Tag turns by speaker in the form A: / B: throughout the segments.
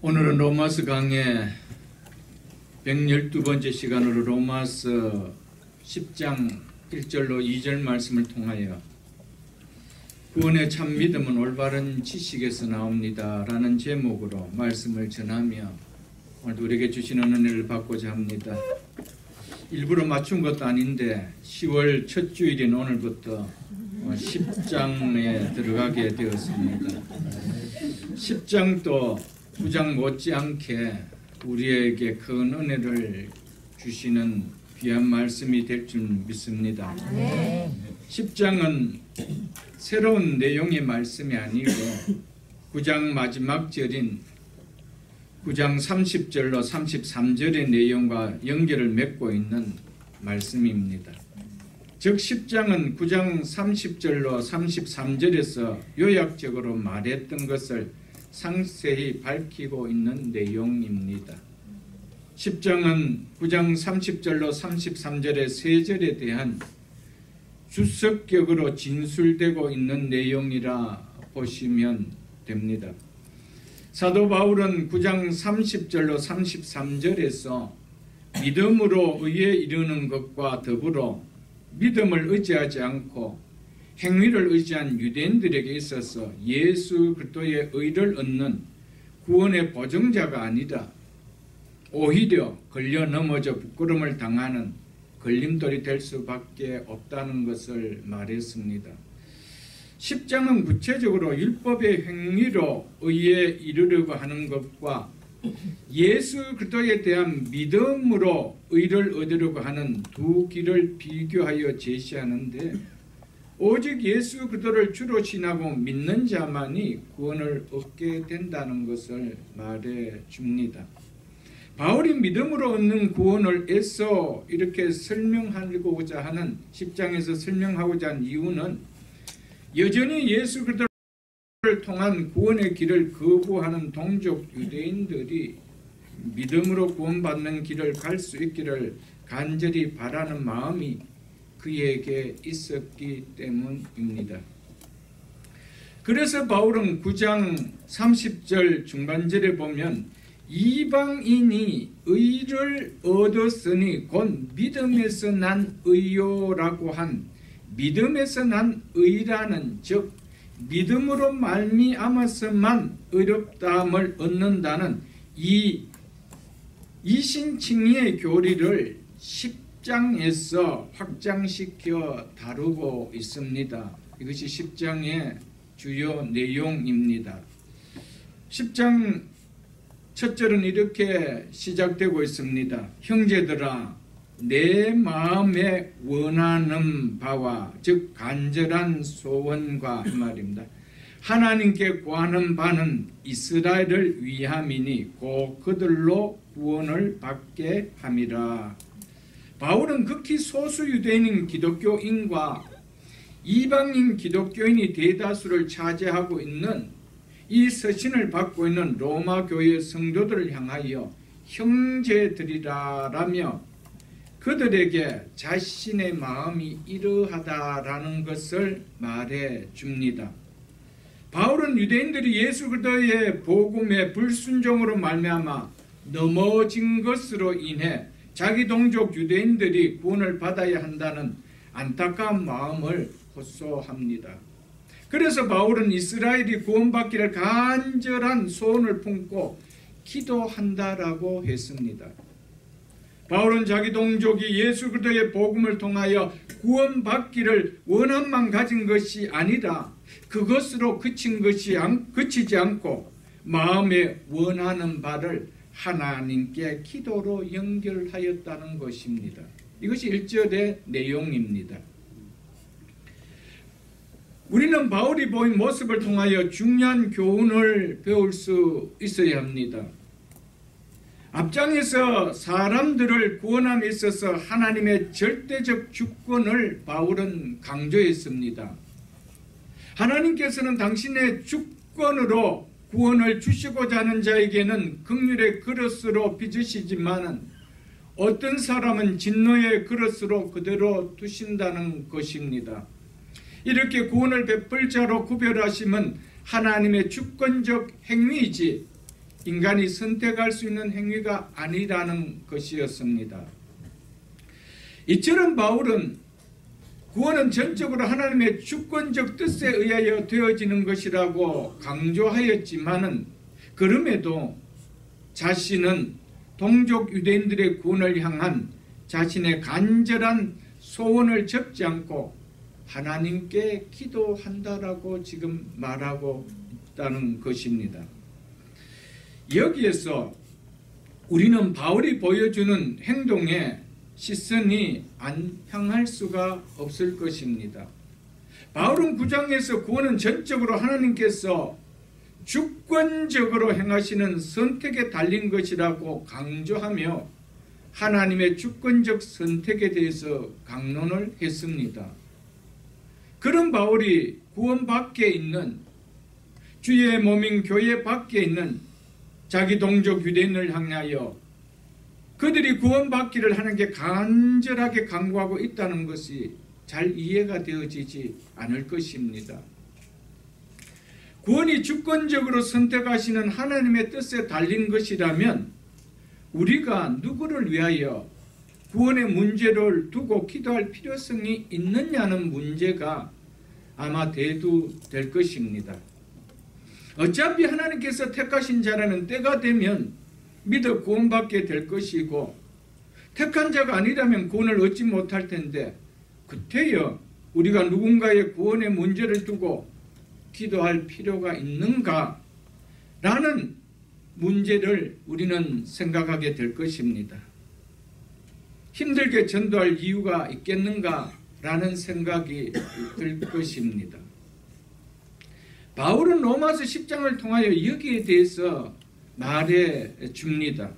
A: 오늘은 로마서 강의 112번째 시간으로 로마서 10장 1절로 2절 말씀을 통하여 구원의 참 믿음은 올바른 지식에서 나옵니다 라는 제목으로 말씀을 전하며 오늘도 우리에게 주시는 은혜를 받고자 합니다. 일부러 맞춘 것도 아닌데 10월 첫 주일인 오늘부터 10장에 들어가게 되었습니다. 10장도 9장 못지않게 우리에게 큰 은혜를 주시는 귀한 말씀이 될 줄 믿습니다. 10장은 새로운 내용의 말씀이 아니고 9장 마지막 절인 9장 30절로 33절의 내용과 연결을 맺고 있는 말씀입니다. 즉 10장은 9장 30절로 33절에서 요약적으로 말했던 것을 상세히 밝히고 있는 내용입니다. 10장은 9장 30절로 33절의 세 절에 대한 주석격으로 진술되고 있는 내용이라 보시면 됩니다. 사도 바울은 9장 30절로 33절에서 믿음으로 의에 이르는 것과 더불어 믿음을 의지하지 않고 행위를 의지한 유대인들에게 있어서 예수 그리스도의 의를 얻는 구원의 보증자가 아니라 오히려 걸려 넘어져 부끄러움을 당하는 걸림돌이 될 수밖에 없다는 것을 말했습니다. 10장은 구체적으로 율법의 행위로 의에 이르려고 하는 것과 예수 그리스도에 대한 믿음으로 의를 얻으려고 하는 두 길을 비교하여 제시하는데 오직 예수 그리스도를 주로 신하고 믿는 자만이 구원을 얻게 된다는 것을 말해 줍니다. 바울이 믿음으로 얻는 구원을 애써 이렇게 설명하고자 하는 10장에서 설명하고자 한 이유는 여전히 예수 그리스도를 통한 구원의 길을 거부하는 동족 유대인들이 믿음으로 구원받는 길을 갈 수 있기를 간절히 바라는 마음이 그에게 있었기 때문입니다. 그래서 바울은 9장 30절 중반절에 보면 이방인이 의를 얻었으니 곧 믿음에서 난 의요라고 한 믿음에서 난 의라는 즉 믿음으로 말미암아서만 의롭다함을 얻는다는 이 이신칭의의 교리를 10장에서 확장시켜 다루고 있습니다. 이것이 10장의 주요 내용입니다. 10장 첫 절은 이렇게 시작되고 있습니다. 형제들아 내 마음에 원하는 바와 즉 간절한 소원과 이 말입니다. 하나님께 구하는 바는 이스라엘을 위함이니 곧 그들로 구원을 받게 함이라. 바울은 극히 소수 유대인인 기독교인과 이방인 기독교인이 대다수를 차지하고 있는 이 서신을 받고 있는 로마 교회 성도들을 향하여 형제들이라라며 그들에게 자신의 마음이 이러하다라는 것을 말해 줍니다. 바울은 유대인들이 예수 그리스도의 복음의 불순종으로 말미암아 넘어진 것으로 인해 자기 동족 유대인들이 구원을 받아야 한다는 안타까운 마음을 호소합니다. 그래서 바울은 이스라엘이 구원받기를 간절한 소원을 품고 기도한다라고 했습니다. 바울은 자기 동족이 예수 그리스도의 복음을 통하여 구원받기를 원함만 가진 것이 아니라 그것으로 그치지 않고 마음에 원하는 바를 하나님께 기도로 연결하였다는 것입니다. 이것이 1절의 내용입니다. 우리는 바울이 보인 모습을 통하여 중요한 교훈을 배울 수 있어야 합니다. 앞장에서 사람들을 구원함에 있어서 하나님의 절대적 주권을 바울은 강조했습니다. 하나님께서는 당신의 주권으로 구원을 주시고자 하는 자에게는 긍휼의 그릇으로 빚으시지만 어떤 사람은 진노의 그릇으로 그대로 두신다는 것입니다. 이렇게 구원을 베풀 자로 구별하심은 하나님의 주권적 행위이지 인간이 선택할 수 있는 행위가 아니라는 것이었습니다. 이처럼 바울은 구원은 전적으로 하나님의 주권적 뜻에 의하여 되어지는 것이라고 강조하였지만은 그럼에도 자신은 동족 유대인들의 구원을 향한 자신의 간절한 소원을 접지 않고 하나님께 기도한다라고 지금 말하고 있다는 것입니다. 여기에서 우리는 바울이 보여주는 행동에 시선이 안 향할 수가 없을 것입니다. 바울은 9장에서 구원은 전적으로 하나님께서 주권적으로 행하시는 선택에 달린 것이라고 강조하며 하나님의 주권적 선택에 대해서 강론을 했습니다. 그런 바울이 구원 밖에 있는 주의 몸인 교회 밖에 있는 자기 동족 유대인을 향하여 그들이 구원받기를 하나님께 간절하게 간구하고 있다는 것이 잘 이해가 되어지지 않을 것입니다. 구원이 주권적으로 선택하시는 하나님의 뜻에 달린 것이라면 우리가 누구를 위하여 구원의 문제를 두고 기도할 필요성이 있느냐는 문제가 아마 대두될 것입니다. 어차피 하나님께서 택하신 자라면 때가 되면 믿어 구원받게 될 것이고 택한 자가 아니라면 구원을 얻지 못할 텐데 그때여 우리가 누군가의 구원의 문제를 두고 기도할 필요가 있는가? 라는 문제를 우리는 생각하게 될 것입니다. 힘들게 전도할 이유가 있겠는가? 라는 생각이 들 것입니다. 바울은 로마서 10장을 통하여 여기에 대해서 말해 줍니다.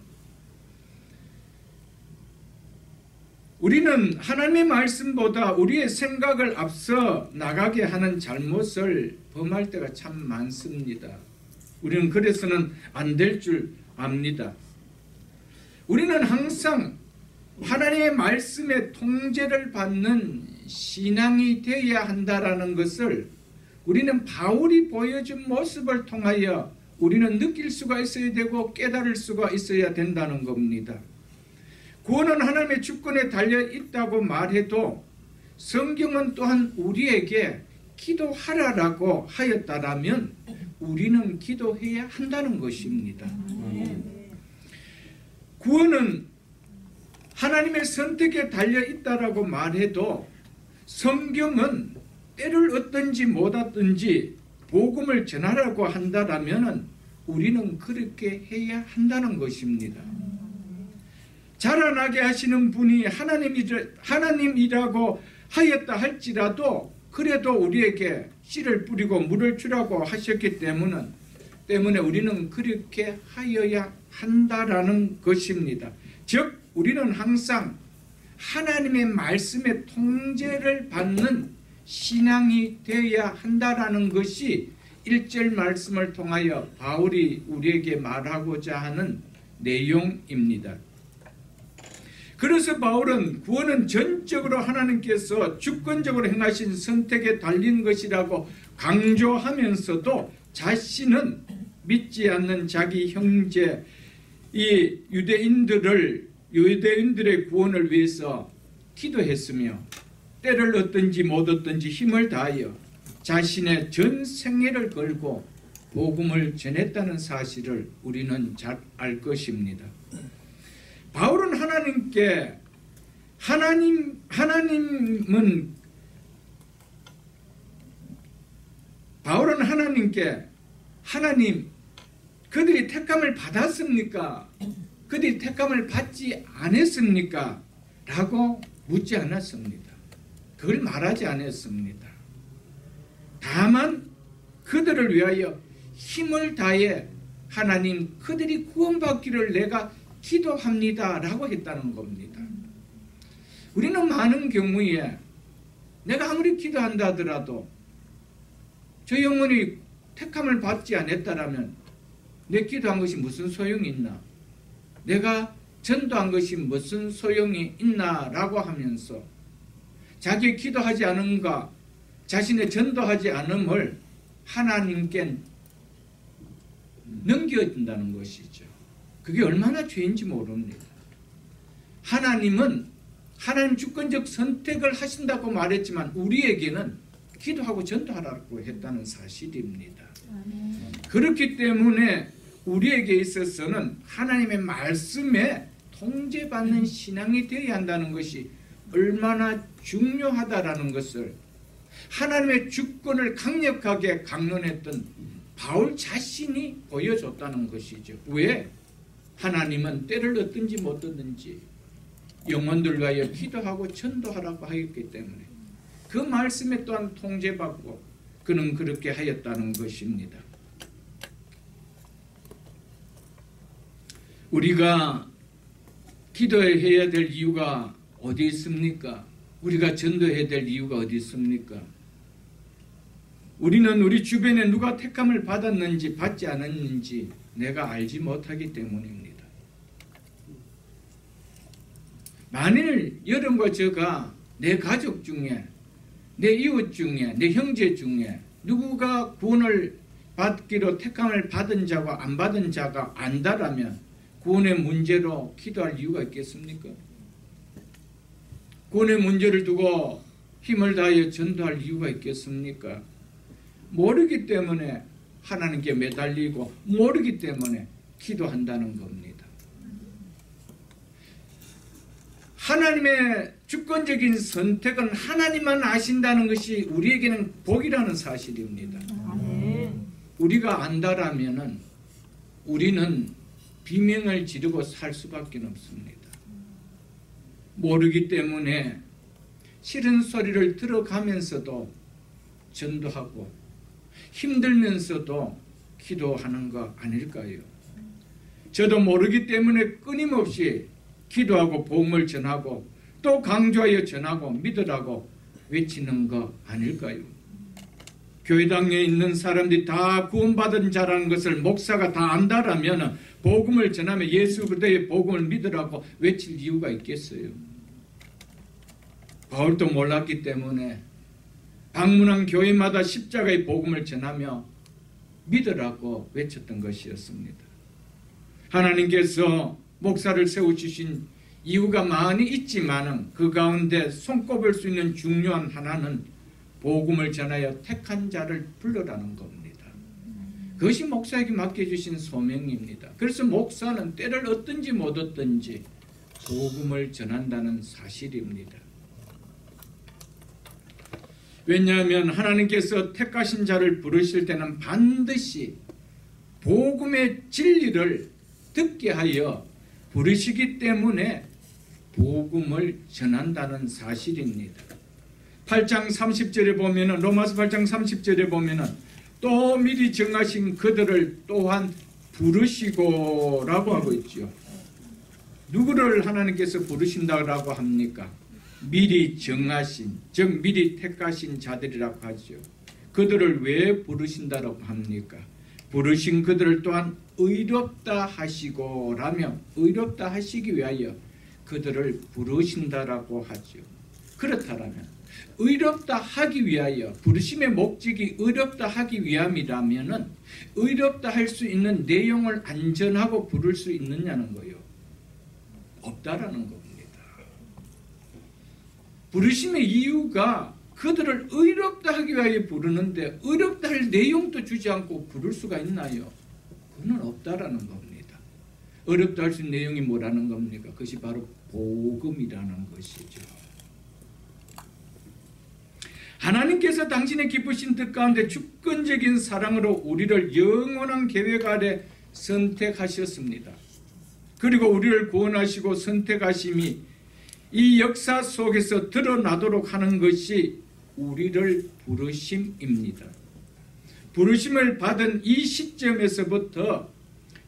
A: 우리는 하나님의 말씀보다 우리의 생각을 앞서 나가게 하는 잘못을 범할 때가 참 많습니다. 우리는 그래서는 안 될 줄 압니다. 우리는 항상 하나님의 말씀의 통제를 받는 신앙이 되어야 한다라는 것을 우리는 바울이 보여준 모습을 통하여 우리는 느낄 수가 있어야 되고 깨달을 수가 있어야 된다는 겁니다. 구원은 하나님의 주권에 달려 있다고 말해도 성경은 또한 우리에게 기도하라라고 하였다라면 우리는 기도해야 한다는 것입니다. 구원은 하나님의 선택에 달려 있다라고 말해도 성경은 때를 얻든지 못 얻든지 복음을 전하라고 한다라면 우리는 그렇게 해야 한다는 것입니다. 자라나게 하시는 분이 하나님이라고 하였다 할지라도 그래도 우리에게 씨를 뿌리고 물을 주라고 하셨기 때문에 우리는 그렇게 하여야 한다라는 것입니다. 즉 우리는 항상 하나님의 말씀의 통제를 받는 신앙이 되어야 한다라는 것이 1절 말씀을 통하여 바울이 우리에게 말하고자 하는 내용입니다. 그래서 바울은 구원은 전적으로 하나님께서 주권적으로 행하신 선택에 달린 것이라고 강조하면서도 자신은 믿지 않는 자기 형제 이 유대인들의 구원을 위해서 기도했으며 때를 얻든지 못 얻든지 힘을 다하여 자신의 전 생애를 걸고 복음을 전했다는 사실을 우리는 잘 알 것입니다. 바울은 하나님께 하나님 그들이 택함을 받았습니까? 그들이 택함을 받지 않았습니까? 라고 묻지 않았습니다. 그걸 말하지 않았습니다. 다만 그들을 위하여 힘을 다해 하나님 그들이 구원받기를 내가 기도합니다 라고 했다는 겁니다. 우리는 많은 경우에 내가 아무리 기도한다 하더라도 저 영혼이 택함을 받지 않았다라면 내 기도한 것이 무슨 소용이 있나? 내가 전도한 것이 무슨 소용이 있나? 라고 하면서 자기 기도하지 않은가 자신의 전도하지 않음을 하나님께 넘겨진다는 것이죠. 그게 얼마나 죄인지 모릅니다. 하나님은 하나님 주권적 선택을 하신다고 말했지만 우리에게는 기도하고 전도하라고 했다는 사실입니다. 그렇기 때문에 우리에게 있어서는 하나님의 말씀에 통제받는 신앙이 되어야 한다는 것이 얼마나 중요하다라는 것을 하나님의 주권을 강력하게 강론했던 바울 자신이 보여줬다는 것이죠. 왜? 하나님은 때를 얻든지 못 얻든지 영혼들 위하여 기도하고 전도하라고 하였기 때문에 그 말씀에 또한 통제받고 그는 그렇게 하였다는 것입니다. 우리가 기도해야 될 이유가 어디 있습니까? 우리가 전도해야 될 이유가 어디 있습니까? 우리는 우리 주변에 누가 택함을 받았는지 받지 않았는지 내가 알지 못하기 때문입니다. 만일 여러분과 저가 내 가족 중에 내 이웃 중에 내 형제 중에 누구가 구원을 받기로 택함을 받은 자와 안 받은 자가 안다라면 구원의 문제로 기도할 이유가 있겠습니까? 구원의 문제를 두고 힘을 다하여 전도할 이유가 있겠습니까? 모르기 때문에 하나님께 매달리고 모르기 때문에 기도한다는 겁니다. 하나님의 주권적인 선택은 하나님만 아신다는 것이 우리에게는 복이라는 사실입니다. 우리가 안다라면은 우리는 비명을 지르고 살 수밖에 없습니다. 모르기 때문에 싫은 소리를 들어가면서도 전도하고 힘들면서도 기도하는 거 아닐까요? 저도 모르기 때문에 끊임없이 기도하고 복음을 전하고 또 강조하여 전하고 믿으라고 외치는 거 아닐까요? 교회당에 있는 사람들이 다 구원받은 자라는 것을 목사가 다 안다라면 복음을 전하며 예수 그리스도의 복음을 믿으라고 외칠 이유가 있겠어요? 바울도 몰랐기 때문에 방문한 교회마다 십자가의 복음을 전하며 믿으라고 외쳤던 것이었습니다. 하나님께서 목사를 세워주신 이유가 많이 있지만 그 가운데 손꼽을 수 있는 중요한 하나는 복음을 전하여 택한 자를 불러라는 겁니다. 그것이 목사에게 맡겨주신 소명입니다. 그래서 목사는 때를 얻든지 못 얻든지 복음을 전한다는 사실입니다. 왜냐하면 하나님께서 택하신 자를 부르실 때는 반드시 복음의 진리를 듣게 하여 부르시기 때문에 복음을 전한다는 사실입니다. 8장 30절에 보면은 로마서 8장 30절에 보면은 또 미리 정하신 그들을 또한 부르시고라고 하고 있죠. 누구를 하나님께서 부르신다라고 합니까? 미리 정하신, 즉 미리 택하신 자들이라고 하죠. 그들을 왜 부르신다라고 합니까? 부르신 그들을 또한 의롭다 하시고라며 의롭다 하시기 위하여 그들을 부르신다라고 하죠. 그렇다라면 의롭다 하기 위하여 부르심의 목적이 의롭다 하기 위함이라면은 의롭다 할 수 있는 내용을 안전하고 부를 수 있느냐는 거예요. 없다라는 겁니다. 부르심의 이유가 그들을 의롭다 하기 위하여 부르는데 의롭다 할 내용도 주지 않고 부를 수가 있나요? 그건 없다라는 겁니다. 어렵다 할 수 있는 내용이 뭐라는 겁니까? 그것이 바로 복음이라는 것이죠. 하나님께서 당신의 기쁘신 뜻 가운데 주권적인 사랑으로 우리를 영원한 계획 아래 선택하셨습니다. 그리고 우리를 구원하시고 선택하심이 이 역사 속에서 드러나도록 하는 것이 우리를 부르심입니다. 부르심을 받은 이 시점에서부터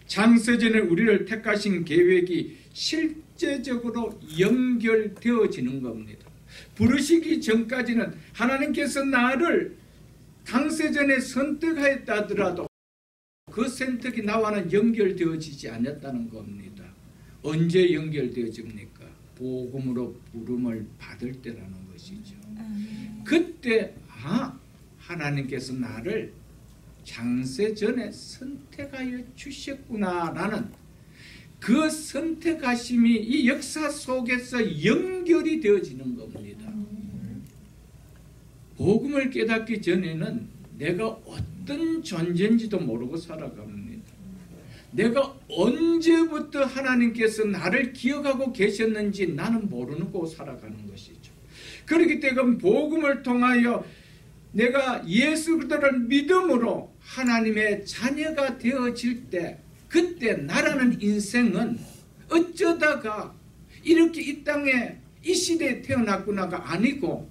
A: 창세전에 우리를 택하신 계획이 실제적으로 연결되어지는 겁니다. 부르시기 전까지는 하나님께서 나를 창세전에 선택하였다 하더라도 그 선택이 나와는 연결되어지지 않았다는 겁니다. 언제 연결되어집니까? 복음으로 부름을 받을 때라는 것이죠. 그때 하나님께서 나를 창세 전에 선택하여 주셨구나라는 그 선택하심이 이 역사 속에서 연결이 되어지는 겁니다. 복음을 깨닫기 전에는 내가 어떤 존재인지도 모르고 살아갑니다. 내가 언제부터 하나님께서 나를 기억하고 계셨는지 나는 모르고 살아가는 것이죠. 그렇기 때문에 복음을 통하여 내가 예수 그리스도를 믿음으로 하나님의 자녀가 되어질 때, 그때 나라는 인생은 어쩌다가 이렇게 이 땅에 이 시대에 태어났구나가 아니고,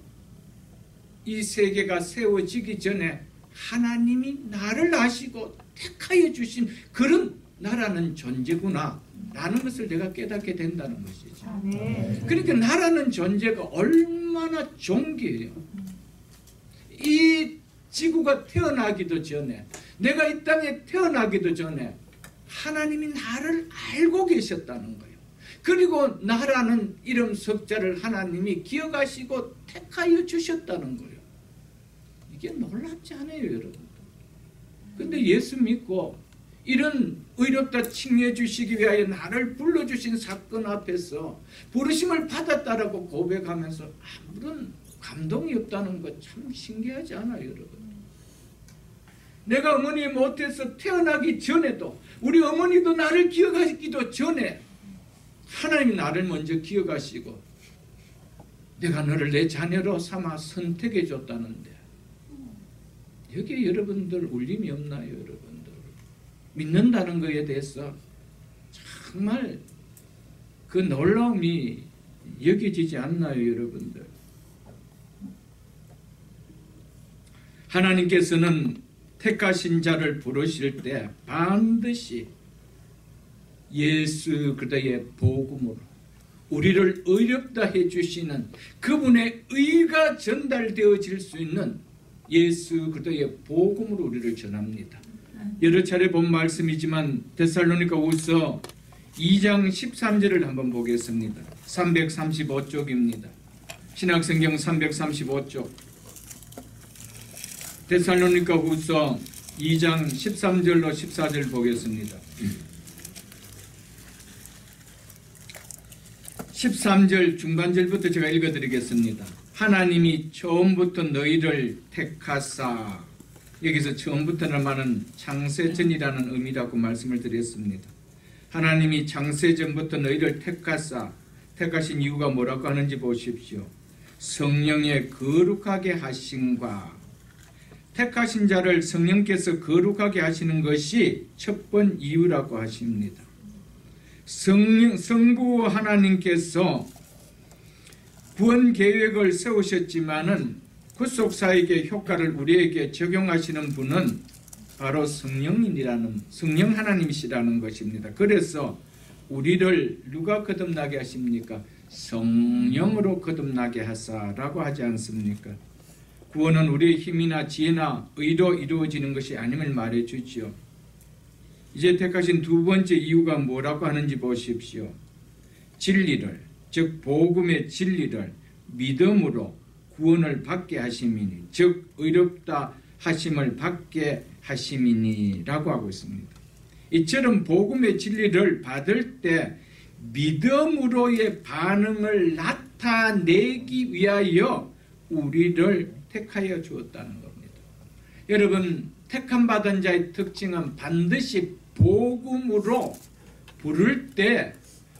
A: 이 세계가 세워지기 전에 하나님이 나를 아시고 택하여 주신 그런 나라는 존재구나 라는 것을 내가 깨닫게 된다는 것이죠. 그러니까 나라는 존재가 얼마나 존귀해요. 이 지구가 태어나기도 전에, 내가 이 땅에 태어나기도 전에 하나님이 나를 알고 계셨다는 거예요. 그리고 나라는 이름 석자를 하나님이 기억하시고 택하여 주셨다는 거예요. 이게 놀랍지 않아요, 여러분? 근데 예수 믿고 이런 의롭다 칭해 주시기 위하여 나를 불러주신 사건 앞에서 부르심을 받았다라고 고백하면서 아무런 감동이 없다는 거 참 신기하지 않아요, 여러분? 내가 어머니 못해서 태어나기 전에도, 우리 어머니도 나를 기억하기도 전에 하나님이 나를 먼저 기억하시고 내가 너를 내 자녀로 삼아 선택해 줬다는데, 여기에 여러분들 울림이 없나요, 여러분들? 믿는다는 것에 대해서 정말 그 놀라움이 여겨지지 않나요, 여러분들? 하나님께서는 택하신 자를 부르실 때 반드시 예수 그리스도의 복음으로 우리를 의롭다 해주시는 그분의 의가 전달되어질 수 있는 예수 그리스도의 복음으로 우리를 전합니다. 여러 차례 본 말씀이지만 데살로니가후서 2장 13절을 한번 보겠습니다. 335쪽입니다. 신약성경 335쪽. 데살로니가후서 2장 13절로 14절 보겠습니다. 13절 중간절부터 제가 읽어드리겠습니다. 하나님이 처음부터 너희를 택하사, 여기서 처음부터는 말은 창세전이라는 의미라고 말씀을 드렸습니다. 하나님이 창세전부터 너희를 택하사, 택하신 이유가 뭐라고 하는지 보십시오. 성령의 거룩하게 하심과, 택하신 자를 성령께서 거룩하게 하시는 것이 첫 번 이유라고 하십니다. 성부 하나님께서 구원 계획을 세우셨지만은 구속사역의 효과를 우리에게 적용하시는 분은 바로 성령 하나님이시라는 것입니다. 그래서 우리를 누가 거듭나게 하십니까? 성령으로 거듭나게 하사라고 하지 않습니까? 구원은 우리의 힘이나 지혜나 의로 이루어지는 것이 아님을 말해주지요. 이제 택하신 두 번째 이유가 뭐라고 하는지 보십시오. 진리를, 즉 복음의 진리를 믿음으로 구원을 받게 하심이니, 즉 의롭다 하심을 받게 하심이니라고 하고 있습니다. 이처럼 복음의 진리를 받을 때 믿음으로의 반응을 나타내기 위하여 우리를 택하여 주었다는 겁니다. 여러분, 택함 받은 자의 특징은 반드시 복음으로 부를 때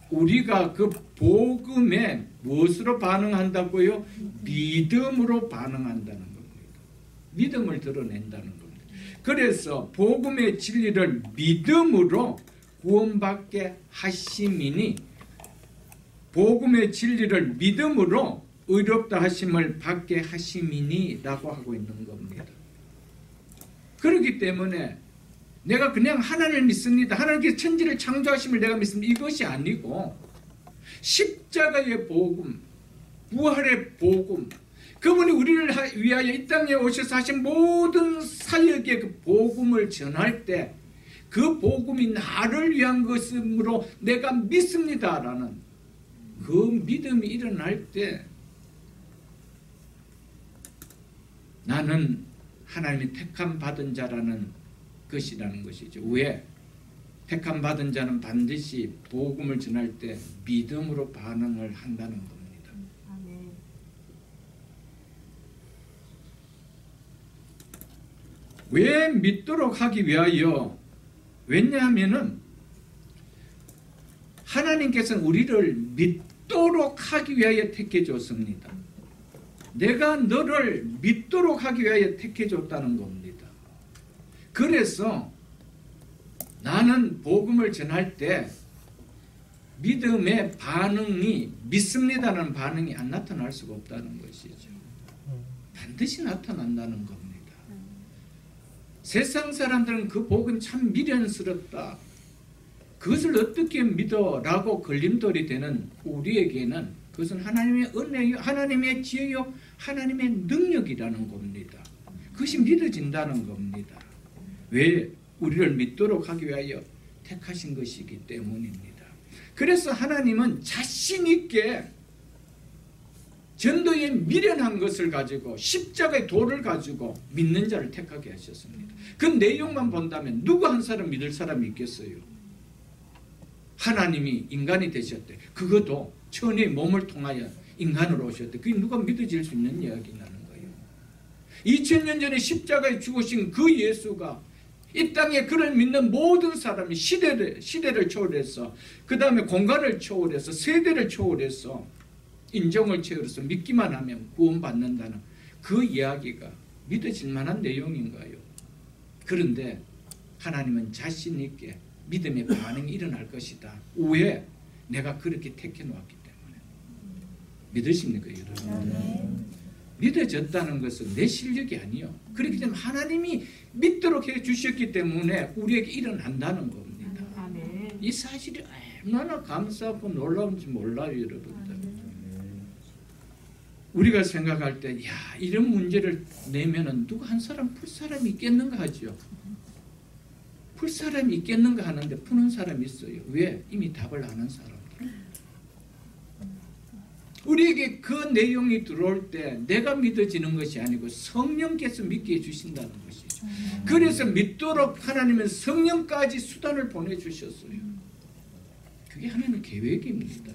A: 우리가 그 복음에 무엇으로 반응한다고요? 믿음으로 반응한다는 겁니다. 믿음을 드러낸다는 겁니다. 그래서 복음의 진리를 믿음으로 구원받게 하심이니, 복음의 진리를 믿음으로 의롭다 하심을 받게 하심이니 라고 하고 있는 겁니다. 그렇기 때문에 내가 그냥 하나님을 믿습니다, 하나님께서 천지를 창조하심을 내가 믿습니다, 이것이 아니고 십자가의 복음, 부활의 복음, 그분이 우리를 위하여 이 땅에 오셔서 하신 모든 사역의 그 복음을 전할 때 그 복음이 나를 위한 것이므로 내가 믿습니다라는 그 믿음이 일어날 때 나는 하나님이 택함 받은 자라는 것이라는 것이죠. 왜? 택함 받은 자는 반드시 복음을 전할 때 믿음으로 반응을 한다는 겁니다.
B: 아멘.
A: 왜 믿도록 하기 위하여? 왜냐하면은 하나님께서는 우리를 믿도록 하기 위하여 택해 줬습니다. 내가 너를 믿도록 하기 위하여 택해 줬다는 겁니다. 그래서 나는 복음을 전할 때 믿음의 반응이, 믿습니다라는 반응이 안 나타날 수가 없다는 것이죠. 반드시 나타난다는 겁니다. 세상 사람들은 그 복음 참 미련스럽다, 그것을 어떻게 믿어? 라고 걸림돌이 되는 우리에게는 그것은 하나님의 은혜요, 하나님의 지혜요, 하나님의 능력이라는 겁니다. 그것이 믿어진다는 겁니다. 왜? 우리를 믿도록 하기 위하여 택하신 것이기 때문입니다. 그래서 하나님은 자신 있게 전도에 미련한 것을 가지고 십자가의 도를 가지고 믿는 자를 택하게 하셨습니다. 그 내용만 본다면 누구 한 사람 믿을 사람이 있겠어요? 하나님이 인간이 되셨대. 그것도 천의 몸을 통하여 인간으로 오셨대. 그게 누가 믿어질 수 있는 이야기라는 거예요. 2000년 전에 십자가에 죽으신 그 예수가 이 땅에 그를 믿는 모든 사람이 시대를 초월해서, 그 다음에 공간을 초월해서, 세대를 초월해서 인정을 초월해서 믿기만 하면 구원받는다는 그 이야기가 믿어질 만한 내용인가요? 그런데 하나님은 자신 있게 믿음의 반응이 일어날 것이다. 왜? 내가 그렇게 택해 놓았기 때문에. 믿으십니까, 여러분? 믿어졌다는 것은 내 실력이 아니요. 그렇기 때문에 하나님이 믿도록 해 주셨기 때문에 우리에게 일어난다는 겁니다.
B: 아멘.
A: 이 사실이 얼마나 감사하고 놀라운지 몰라요, 여러분들. 우리가 생각할 때, 야, 이런 문제를 내면은 누가 한 사람 풀 사람이 있겠는가 하죠. 풀 사람이 있겠는가 하는데 푸는 사람이 있어요. 왜? 이미 답을 아는 사람들. 우리에게 그 내용이 들어올 때 내가 믿어지는 것이 아니고 성령께서 믿게 해주신다는 것이죠. 그래서 믿도록 하나님은 성령까지 수단을 보내주셨어요. 그게 하나님의 계획입니다.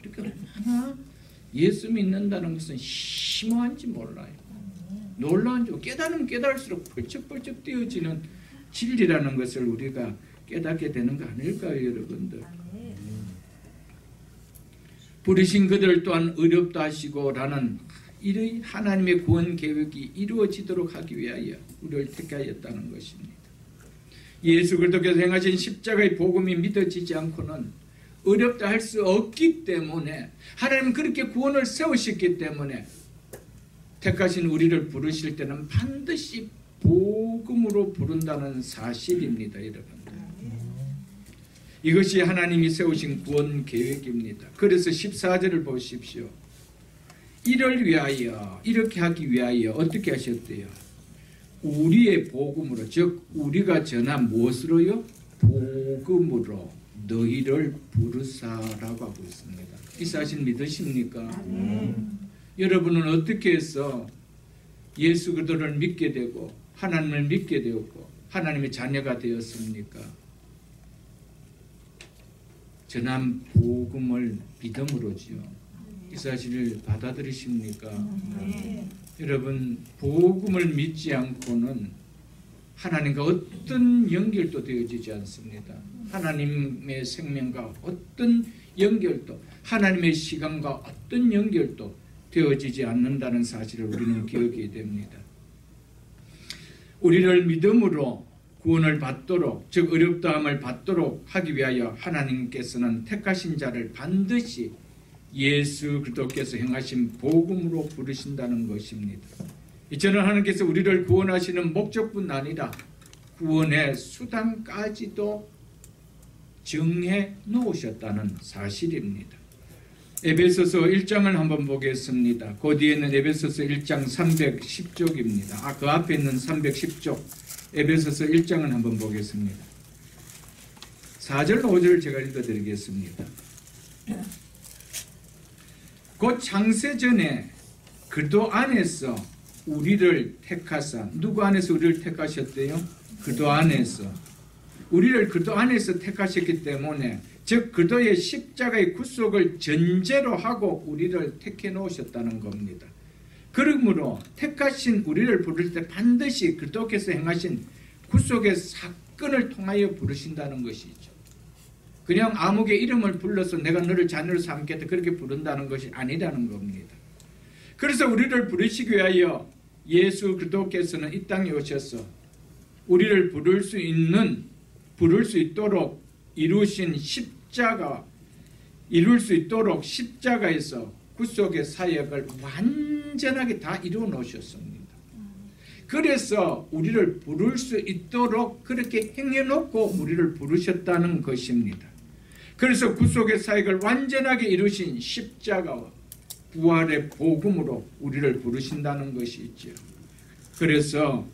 A: 그러니까 얼마나 예수 믿는다는 것은 심오한지 몰라요. 놀라운지, 깨달으면 깨달을수록 벌쩍벌쩍 뛰어지는 진리라는 것을 우리가 깨닫게 되는 거 아닐까요, 여러분들? 부르신 그들 또한 의롭다 하시고 라는 이 하나님의 구원 계획이 이루어지도록 하기 위하여 우리를 택하였다는 것입니다. 예수 그리스도께서 행하신 십자가의 복음이 믿어지지 않고는 어렵다 할 수 없기 때문에, 하나님은 그렇게 구원을 세우셨기 때문에 택하신 우리를 부르실 때는 반드시 복음으로 부른다는 사실입니다, 여러분들. 이것이 하나님이 세우신 구원 계획입니다. 그래서 14절을 보십시오. 이를 위하여, 이렇게 하기 위하여 어떻게 하셨대요? 우리의 복음으로, 즉 우리가 전한 무엇으로요? 복음으로 너희를 부르사라고 하고 있습니다. 이 사실 믿으십니까? 여러분은 어떻게 해서 예수 그리스도를 믿게 되고 하나님을 믿게 되었고 하나님의 자녀가 되었습니까? 전한 복음을 믿음으로지요. 이 사실을 받아들이십니까? 여러분, 복음을 믿지 않고는 하나님과 어떤 연결도 되어지지 않습니다. 하나님의 생명과 어떤 연결도, 하나님의 시간과 어떤 연결도 되어지지 않는다는 사실을 우리는 기억해야 됩니다. 우리를 믿음으로 구원을 받도록, 즉 의롭다함을 받도록 하기 위하여 하나님께서는 택하신 자를 반드시 예수 그리스도께서 행하신 복음으로 부르신다는 것입니다. 이처럼 하나님께서 우리를 구원하시는 목적뿐 아니라 구원의 수단까지도 정해 놓으셨다는 사실입니다. 에베소서 1장을 한번 보겠습니다. 그 뒤에는 에베소서 1장 310쪽입니다. 그 앞에 있는 310쪽 에베소서 1장을 한번 보겠습니다. 4절 5절을 제가 읽어드리겠습니다. 곧 창세전에 그도 안에서 우리를 택하사, 누구 안에서 우리를 택하셨대요? 그도 안에서 우리를 그도 안에서 택하셨기 때문에 즉 그도의 십자가의 구속을 전제로 하고 우리를 택해 놓으셨다는 겁니다. 그러므로 택하신 우리를 부를 때 반드시 그도께서 행하신 구속의 사건을 통하여 부르신다는 것이죠. 그냥 아무개 이름을 불러서 내가 너를 자녀로 삼겠다 그렇게 부른다는 것이 아니라는 겁니다. 그래서 우리를 부르시기 위하여 예수 그리스도께서는 이 땅에 오셔서 우리를 부를 수 있도록 이룰 수 있도록 십자가에서 구속의 사역을 완전하게 다 이루어 놓으셨습니다. 그래서 우리를 부를 수 있도록 그렇게 행해놓고 우리를 부르셨다는 것입니다. 그래서 구속의 사역을 완전하게 이루신 십자가와 부활의 복음으로 우리를 부르신다는 것이죠. 그래서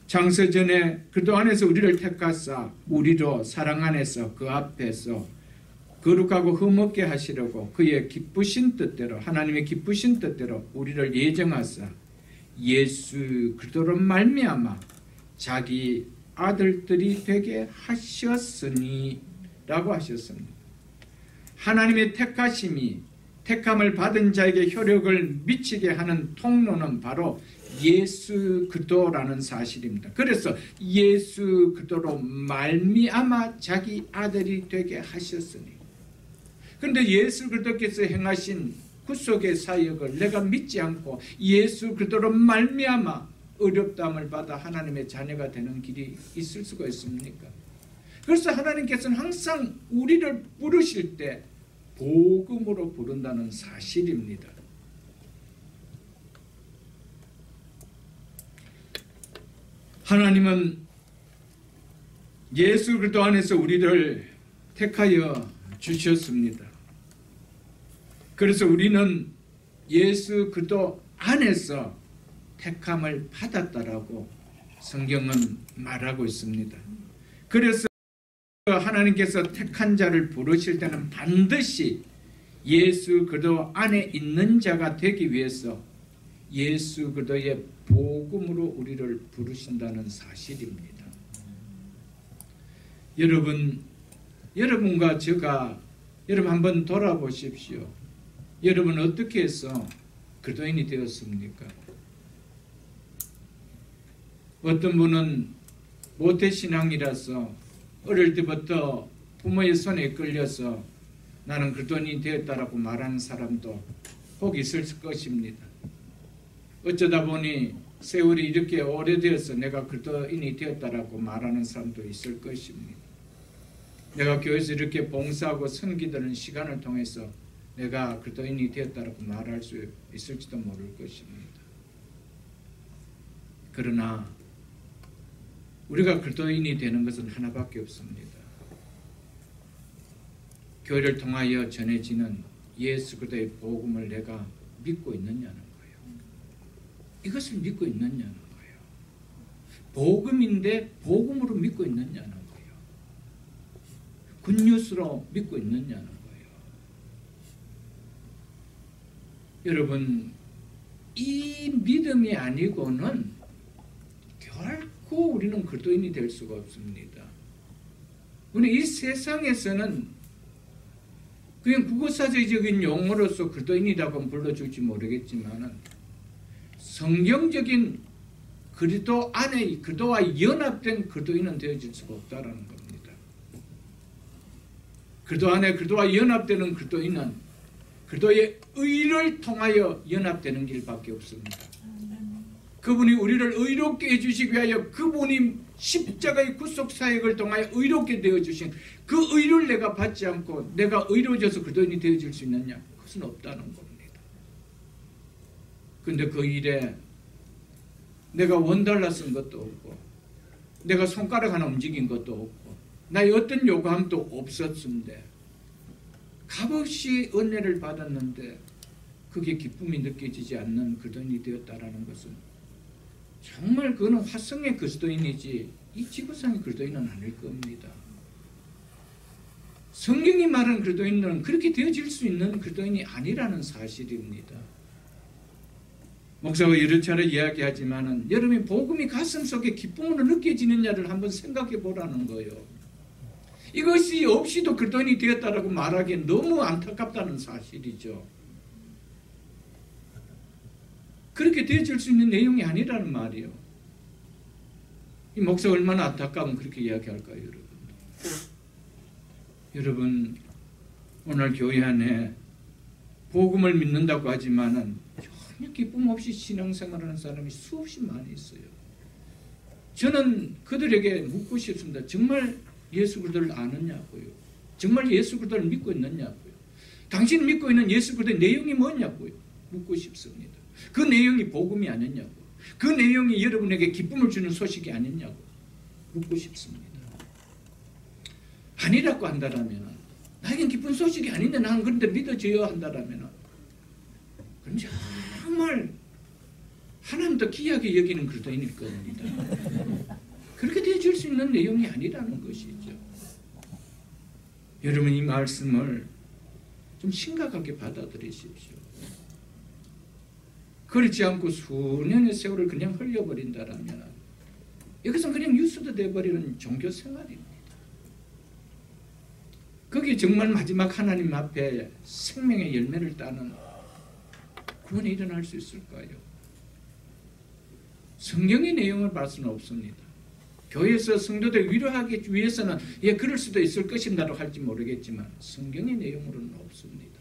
A: 창세전에 그도 안에서 우리를 택하사 우리로 사랑 안에서 그 앞에서 거룩하고 흠없게 하시려고 그의 기쁘신 뜻대로 하나님의 기쁘신 뜻대로 우리를 예정하사 예수 그리스도로 말미암아 자기 아들들이 되게 하셨으니 라고 하셨습니다. 하나님의 택함을 받은 자에게 효력을 미치게 하는 통로는 바로 예수 그리스도라는 사실입니다. 그래서 예수 그리스도로 말미암아 자기 아들이 되게 하셨으니. 그런데 예수 그리스도께서 행하신 구속의 사역을 내가 믿지 않고 예수 그리스도로 말미암아 어렵다함을 받아 하나님의 자녀가 되는 길이 있을 수가 있습니까? 그래서 하나님께서는 항상 우리를 부르실 때 복음으로 부른다는 사실입니다. 하나님은 예수 그리스도 안에서 우리를 택하여 주셨습니다. 그래서 우리는 예수 그리스도 안에서 택함을 받았다라고 성경은 말하고 있습니다. 그래서 하나님께서 택한 자를 부르실 때는 반드시 예수 그리스도 안에 있는 자가 되기 위해서 예수 그리스도의 복음으로 우리를 부르신다는 사실입니다. 여러분과 제가 여러분 한번 돌아보십시오. 여러분 어떻게 해서 그리스도인이 되었습니까? 어떤 분은 모태신앙이라서 어릴 때부터 부모의 손에 끌려서 나는 그리스도인이 되었다라고 말하는 사람도 혹 있을 것입니다. 어쩌다 보니 세월이 이렇게 오래되어서 내가 그리스도인이 되었다라고 말하는 사람도 있을 것입니다. 내가 교회에서 이렇게 봉사하고 섬기는 시간을 통해서 내가 그리스도인이 되었다라고 말할 수 있을지도 모를 것입니다. 그러나 우리가 그리스도인이 되는 것은 하나밖에 없습니다. 교회를 통하여 전해지는 예수 그리스도의 복음을 내가 믿고 있느냐는 거예요. 이것을 믿고 있느냐는 거예요. 복음인데 복음으로 믿고 있느냐는 거예요. 굿뉴스로 믿고 있느냐는 거예요. 여러분, 이 믿음이 아니고는 결코 우리는 그리스도인이 될 수가 없습니다. 우리 이 세상에서는 그냥 국어사제적인 용어로서 그리스도인이라고 불러줄지 모르겠지만 성경적인 그리스도 안에 그리스도와 연합된 그리스도인은 되어질 수가 없다라는 겁니다. 그리스도 안에 그리스도와 연합되는 그리스도인은 그리스도의 의를 통하여 연합되는 길밖에 없습니다. 그분이 우리를 의롭게 해주시기 위하여 그분이 십자가의 구속사역을 통하여 의롭게 되어주신 그 의를 내가 받지 않고 내가 의로워져서 그리스도인이 되어질 수 있느냐? 그것은 없다는 겁니다. 근데 그 일에 내가 원달러 쓴 것도 없고 내가 손가락 하나 움직인 것도 없고 나의 어떤 요구함도 없었는데 값없이 은혜를 받았는데 그게 기쁨이 느껴지지 않는 그리스도인이 되었다라는 것은 정말 그는 화성의 그리스도인이지 이 지구상의 그리스도인은 아닐 겁니다. 성경이 말하는 그리스도인은 그렇게 되어질 수 있는 그리스도인이 아니라는 사실입니다. 목사가 여러 차례 이야기하지만은 여러분이 복음이 가슴속에 기쁨으로 느껴지느냐를 한번 생각해 보라는 거예요. 이것이 없이도 그리스도인이 되었다라고 말하기엔 너무 안타깝다는 사실이죠. 그렇게 되어질 수 있는 내용이 아니라는 말이에요. 이 목사가 얼마나 안타까우면 그렇게 이야기할까요, 여러분? 여러분, 오늘 교회 안에 복음을 믿는다고 하지만은 전혀 기쁨 없이 신앙생활하는 사람이 수없이 많이 있어요. 저는 그들에게 묻고 싶습니다. 정말 예수 그리스도를 아느냐고요? 정말 예수 그리스도를 믿고 있느냐고요? 당신 믿고 있는 예수 그리스도의 내용이 뭐냐고요? 묻고 싶습니다. 그 내용이 복음이 아니냐고, 그 내용이 여러분에게 기쁨을 주는 소식이 아니냐고 묻고 싶습니다. 아니라고 한다면, 나에겐 기쁜 소식이 아닌데 나는 그런데 믿어져야 한다면, 그럼 정말 하나님도 귀하게 여기는 그리스도인일 겁니다. 그렇게 되어질 수 있는 내용이 아니라는 것이죠. 여러분, 이 말씀을 좀 심각하게 받아들이십시오. 그렇지 않고 수년의 세월을 그냥 흘려버린다면 여기서 그냥 유수도 되어버리는 종교 생활입니다. 거기 정말 마지막 하나님 앞에 생명의 열매를 따는 구원이 일어날 수 있을까요? 성경의 내용을 볼 수는 없습니다. 교회에서 성도들 위로하기 위해서는 그럴 수도 있을 것인다고 할지 모르겠지만 성경의 내용으로는 없습니다.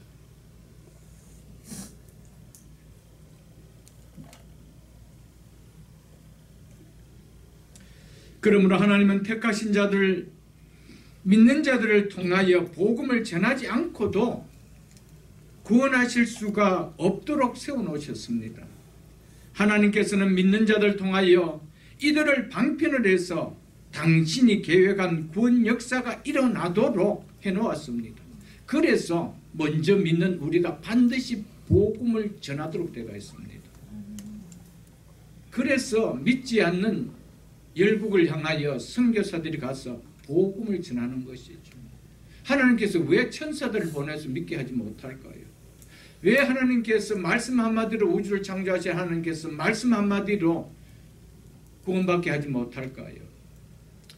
A: 그러므로 하나님은 택하신 자들, 믿는 자들을 통하여 복음을 전하지 않고도 구원하실 수가 없도록 세워놓으셨습니다. 하나님께서는 믿는 자들 통하여 이들을 방편을 해서 당신이 계획한 구원 역사가 일어나도록 해놓았습니다. 그래서 먼저 믿는 우리가 반드시 복음을 전하도록 되어 있습니다. 그래서 믿지 않는 열국을 향하여 선교사들이 가서 복음을 전하는 것이죠. 하나님께서 왜 천사들을 보내서 믿게 하지 못할까요? 왜 하나님께서 말씀 한마디로 우주를 창조하신 하나님께서 말씀 한마디로 구원받게 하지 못할까요?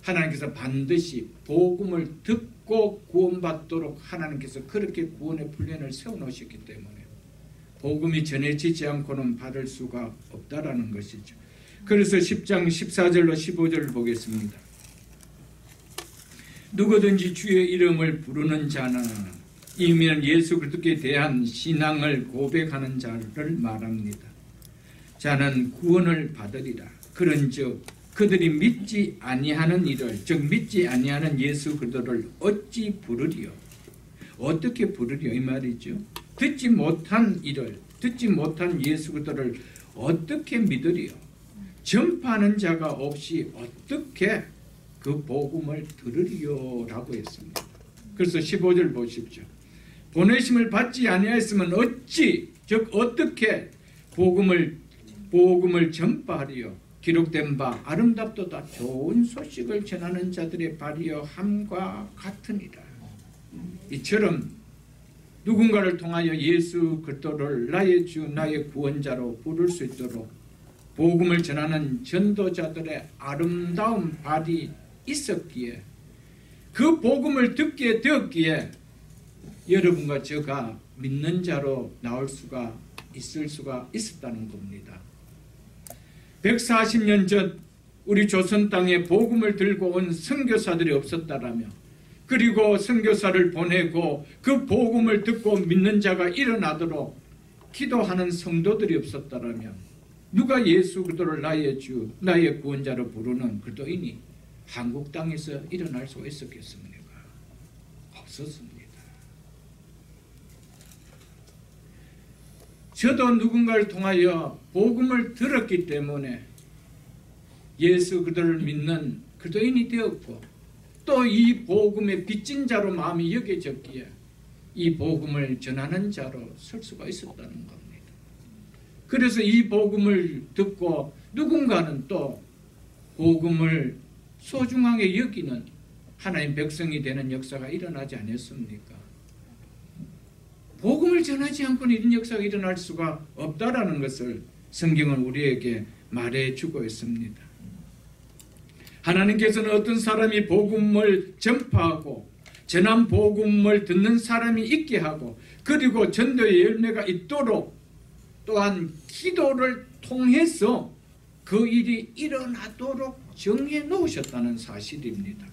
A: 하나님께서 반드시 복음을 듣고 구원받도록 하나님께서 그렇게 구원의 훈련을 세워놓으셨기 때문에 복음이 전해지지 않고는 받을 수가 없다라는 것이죠. 그래서 10장 14절로 15절을 보겠습니다. 누구든지 주의 이름을 부르는 자는 이면 예수 그리스도께 대한 신앙을 고백하는 자를 말합니다. 자는 구원을 받으리라. 그런즉 그들이 믿지 아니하는 이를, 즉 믿지 아니하는 예수 그리스도를 어찌 부르리요? 어떻게 부르리요? 이 말이죠. 듣지 못한 이를, 듣지 못한 예수 그리스도를 어떻게 믿으리요? 전파하는 자가 없이 어떻게 그 복음을 들으리요? 라고 했습니다. 그래서 15절 보십시오. 보내심을 받지 아니하였으면 어찌, 즉 어떻게 복음을 전파하리요? 기록된 바 아름답도다 좋은 소식을 전하는 자들의 발이여 함과 같으니라. 이처럼 누군가를 통하여 예수 그리스도를 나의 주 나의 구원자로 부를 수 있도록 복음을 전하는 전도자들의 아름다운 발이 있었기에, 그 복음을 듣게 되었기에 여러분과 제가 믿는 자로 나올 수가 있을 수가 있었다는 겁니다. 140년 전 우리 조선 땅에 복음을 들고 온 선교사들이 없었다라며, 그리고 선교사를 보내고 그 복음을 듣고 믿는 자가 일어나도록 기도하는 성도들이 없었다라면 누가 예수 그리스도를 나의 주 나의 구원자로 부르는 그리스도인이 한국 땅에서 일어날 수가 있었겠습니까? 없었습니다. 저도 누군가를 통하여 복음을 들었기 때문에 예수 그리스도를 믿는 그리스도인이 되었고, 또 이 복음의 빚진 자로 마음이 여겨졌기에 이 복음을 전하는 자로 설 수가 있었다는 겁니다. 그래서 이 복음을 듣고 누군가는 또 복음을 소중하게 여기는 하나님 백성이 되는 역사가 일어나지 않았습니까? 복음을 전하지 않고는 이런 역사가 일어날 수가 없다라는 것을 성경은 우리에게 말해주고 있습니다. 하나님께서는 어떤 사람이 복음을 전파하고 전한 복음을 듣는 사람이 있게 하고 그리고 전도의 열매가 있도록 또한 기도를 통해서 그 일이 일어나도록 정해 놓으셨다는 사실입니다.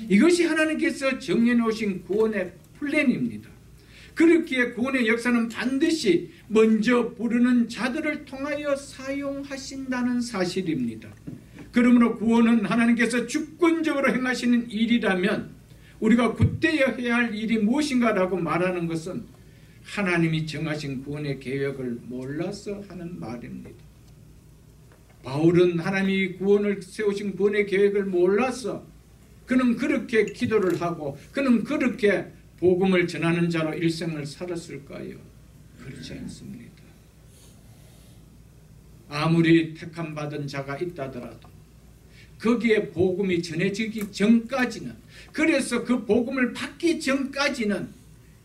A: 이것이 하나님께서 정해 놓으신 구원의 플랜입니다. 그렇기에 구원의 역사는 반드시 먼저 부르는 자들을 통하여 사용하신다는 사실입니다. 그러므로 구원은 하나님께서 주권적으로 행하시는 일이라면 우리가 굳대어 해야 할 일이 무엇인가라고 말하는 것은 하나님이 정하신 구원의 계획을 몰라서 하는 말입니다. 바울은 하나님이 구원을 세우신 구원의 계획을 몰라서 그는 그렇게 기도를 하고 그는 그렇게 복음을 전하는 자로 일생을 살았을까요? 그렇지 않습니다. 아무리 택함받은 자가 있다더라도 거기에 복음이 전해지기 전까지는, 그래서 그 복음을 받기 전까지는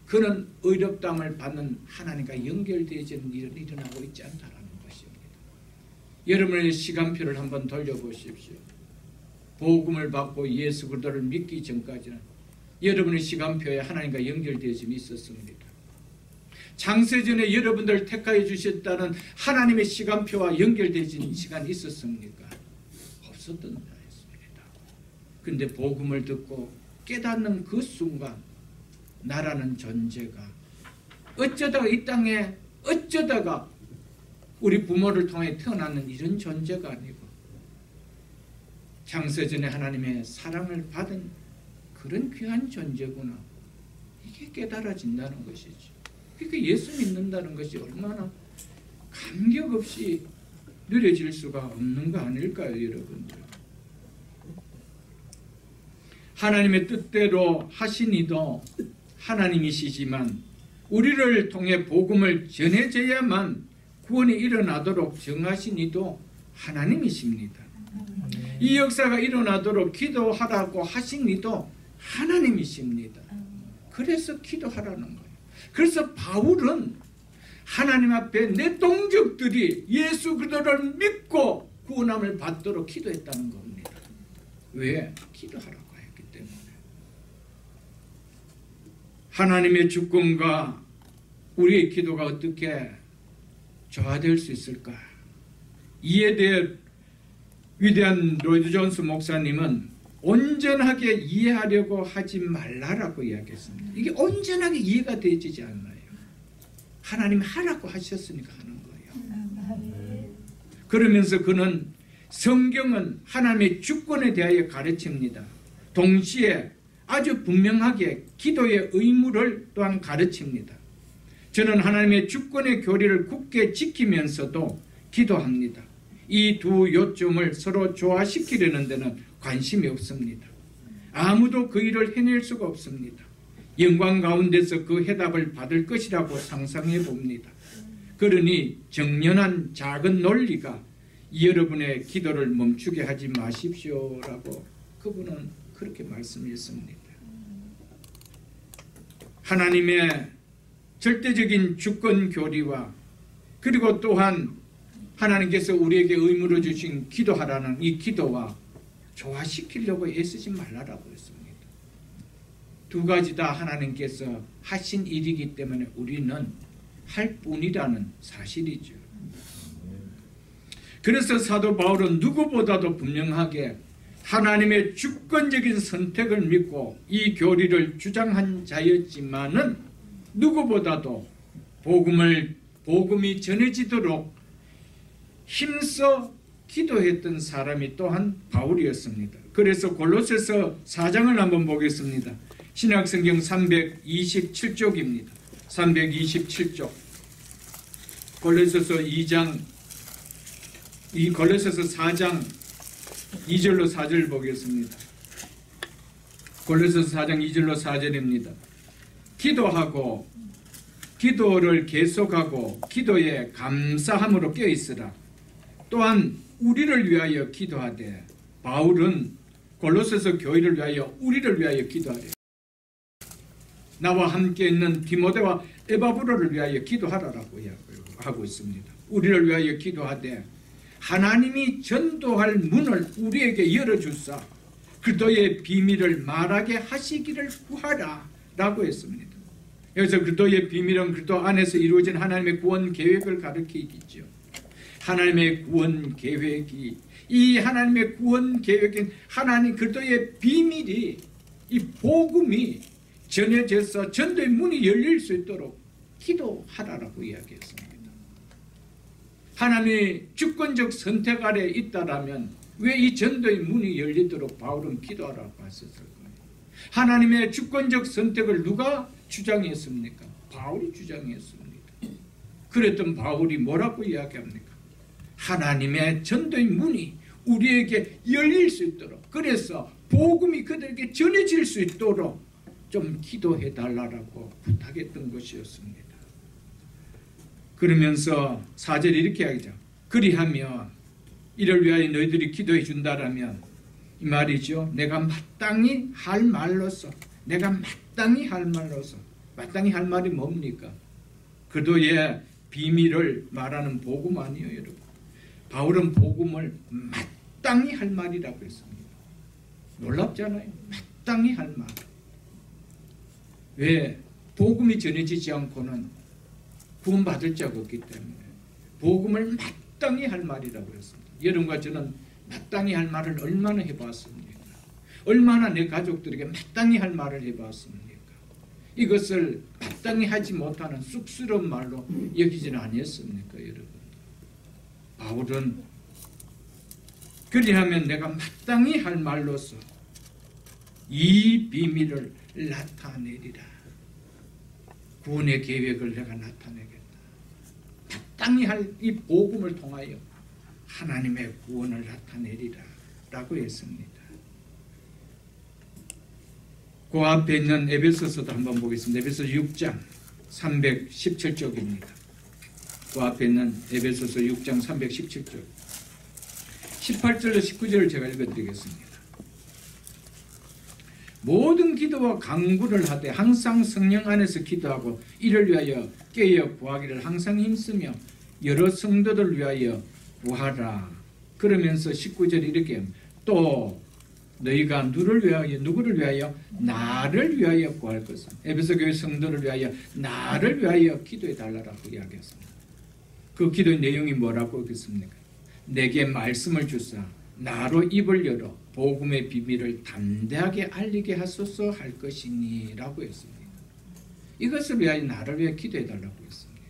A: 그는 의롭다함을 받는 하나님과 연결되어지는 일은 일어나고 있지 않다라는 것입니다. 여러분의 시간표를 한번 돌려보십시오. 복음을 받고 예수 그리스도를 믿기 전까지는 여러분의 시간표에 하나님과 연결되어짐이 있었습니다. 창세전에 여러분들 택하여 주셨다는 하나님의 시간표와 연결되어진 시간이 있었습니까? 없었던 자였습니다. 그런데 복음을 듣고 깨닫는 그 순간 나라는 존재가 어쩌다가 이 땅에 어쩌다가 우리 부모를 통해 태어나는 이런 존재가 아니고 창세전에 하나님의 사랑을 받은 그런 귀한 존재구나. 이게 깨달아진다는 것이지. 그러니까 예수 믿는다는 것이 얼마나 감격 없이 누려질 수가 없는 거 아닐까요, 여러분들? 하나님의 뜻대로 하신 이도 하나님이시지만 우리를 통해 복음을 전해져야만 구원이 일어나도록 정하신 이도 하나님이십니다. 이 역사가 일어나도록 기도하라고 하신 이도 하나님이십니다. 그래서 기도하라는 거예요. 그래서 바울은 하나님 앞에 내 동족들이 예수 그리스도를 믿고 구원함을 받도록 기도했다는 겁니다. 왜? 기도하라고 했기 때문에. 하나님의 주권과 우리의 기도가 어떻게 조화될 수 있을까? 이에 대해 위대한 로이드 존스 목사님은 온전하게 이해하려고 하지 말라라고 이야기했습니다. 이게 온전하게 이해가 되지 않나요? 하나님 하라고 하셨으니까 하는 거예요. 그러면서 그는 성경은 하나님의 주권에 대하여 가르칩니다. 동시에 아주 분명하게 기도의 의무를 또한 가르칩니다. 저는 하나님의 주권의 교리를 굳게 지키면서도 기도합니다. 이 두 요점을 서로 조화시키려는 데는 관심이 없습니다. 아무도 그 일을 해낼 수가 없습니다. 영광 가운데서 그 해답을 받을 것이라고 상상해 봅니다. 그러니 정연한 작은 논리가 여러분의 기도를 멈추게 하지 마십시오라고 그분은 그렇게 말씀했습니다. 하나님의 절대적인 주권 교리와 그리고 또한 하나님께서 우리에게 의무로 주신 기도하라는 이 기도와 조화시키려고 애쓰지 말라라고 했습니다. 두 가지 다 하나님께서 하신 일이기 때문에 우리는 할 뿐이라는 사실이죠. 그래서 사도 바울은 누구보다도 분명하게 하나님의 주권적인 선택을 믿고 이 교리를 주장한 자였지만은 누구보다도 복음이 전해지도록 힘써 기도했던 사람이 또한 바울이었습니다. 그래서 골로새서 4장을 한번 보겠습니다. 신약성경 327쪽입니다. 327쪽. 골로새서 4장 2절로 4절 보겠습니다. 골로새서 4장 2절로 4절입니다. 기도하고 기도를 계속하고 기도에 감사함으로 깨어있으라. 또한 우리를 위하여 기도하되, 바울은 골로새서 교회를 위하여 우리를 위하여 기도하래. 나와 함께 있는 디모데와 에바브로를 위하여 기도하라라고 하고 있습니다. 우리를 위하여 기도하되 하나님이 전도할 문을 우리에게 열어주사 그리스도의 비밀을 말하게 하시기를 구하라 라고 했습니다. 여기서 그리스도의 비밀은 그리스도 안에서 이루어진 하나님의 구원 계획을 가리키죠. 하나님의 구원 계획이, 이 하나님의 구원 계획인 하나님 그리스도의 비밀이, 이 복음이 전해져서 전도의 문이 열릴 수 있도록 기도하라라고 이야기했습니다. 하나님의 주권적 선택 아래 있다라면 왜 이 전도의 문이 열리도록 바울은 기도하라고 하셨을까요? 하나님의 주권적 선택을 누가 주장했습니까? 바울이 주장했습니다. 그랬던 바울이 뭐라고 이야기합니까? 하나님의 전도의 문이 우리에게 열릴 수 있도록, 그래서 복음이 그들에게 전해질 수 있도록 좀 기도해 달라고 부탁했던 것이었습니다. 그러면서 4절에 이렇게 하죠. 그리하면 이를 위하여 너희들이 기도해 준다라면, 이 말이죠. 내가 마땅히 할 말로서, 내가 마땅히 할 말로서, 마땅히 할 말이 뭡니까? 그도의 비밀을 말하는 복음 아니에요, 여러분. 바울은 복음을 마땅히 할 말이라고 했습니다. 놀랍잖아요. 마땅히 할 말. 왜? 복음이 전해지지 않고는 구원받을 자가 없기 때문에 복음을 마땅히 할 말이라고 했습니다. 여러분과 저는 마땅히 할 말을 얼마나 해봤습니까? 얼마나 내 가족들에게 마땅히 할 말을 해봤습니까? 이것을 마땅히 하지 못하는 쑥스러운 말로 여기지는 아니었습니까, 여러분? 바울은 그리하면 내가 마땅히 할 말로서 이 비밀을 나타내리라. 구원의 계획을 내가 나타내겠다. 마땅히 할 이 복음을 통하여 하나님의 구원을 나타내리라 라고 했습니다. 그 앞에 있는 에베소서도 한번 보겠습니다. 에베소서 6장 317쪽입니다. 그 앞에 있는 에베소서 6장 317쪽 18절로 19절을 제가 읽어드리겠습니다. 모든 기도와 간구를 하되 항상 성령 안에서 기도하고 이를 위하여 깨어 구하기를 항상 힘쓰며 여러 성도들 위하여 구하라. 그러면서 19절에 이렇게 또 너희가 누구를 위하여? 나를 위하여 구할 것은, 에베소 교회 성도를 위하여 나를 위하여 기도해 달라고 이야기했습니다. 그 기도의 내용이 뭐라고 하겠습니까? 내게 말씀을 주사 나로 입을 열어 복음의 비밀을 담대하게 알리게 하소서 할 것이니 라고 했습니다. 이것을 위하여 나를 위해 기도해 달라고 했습니다.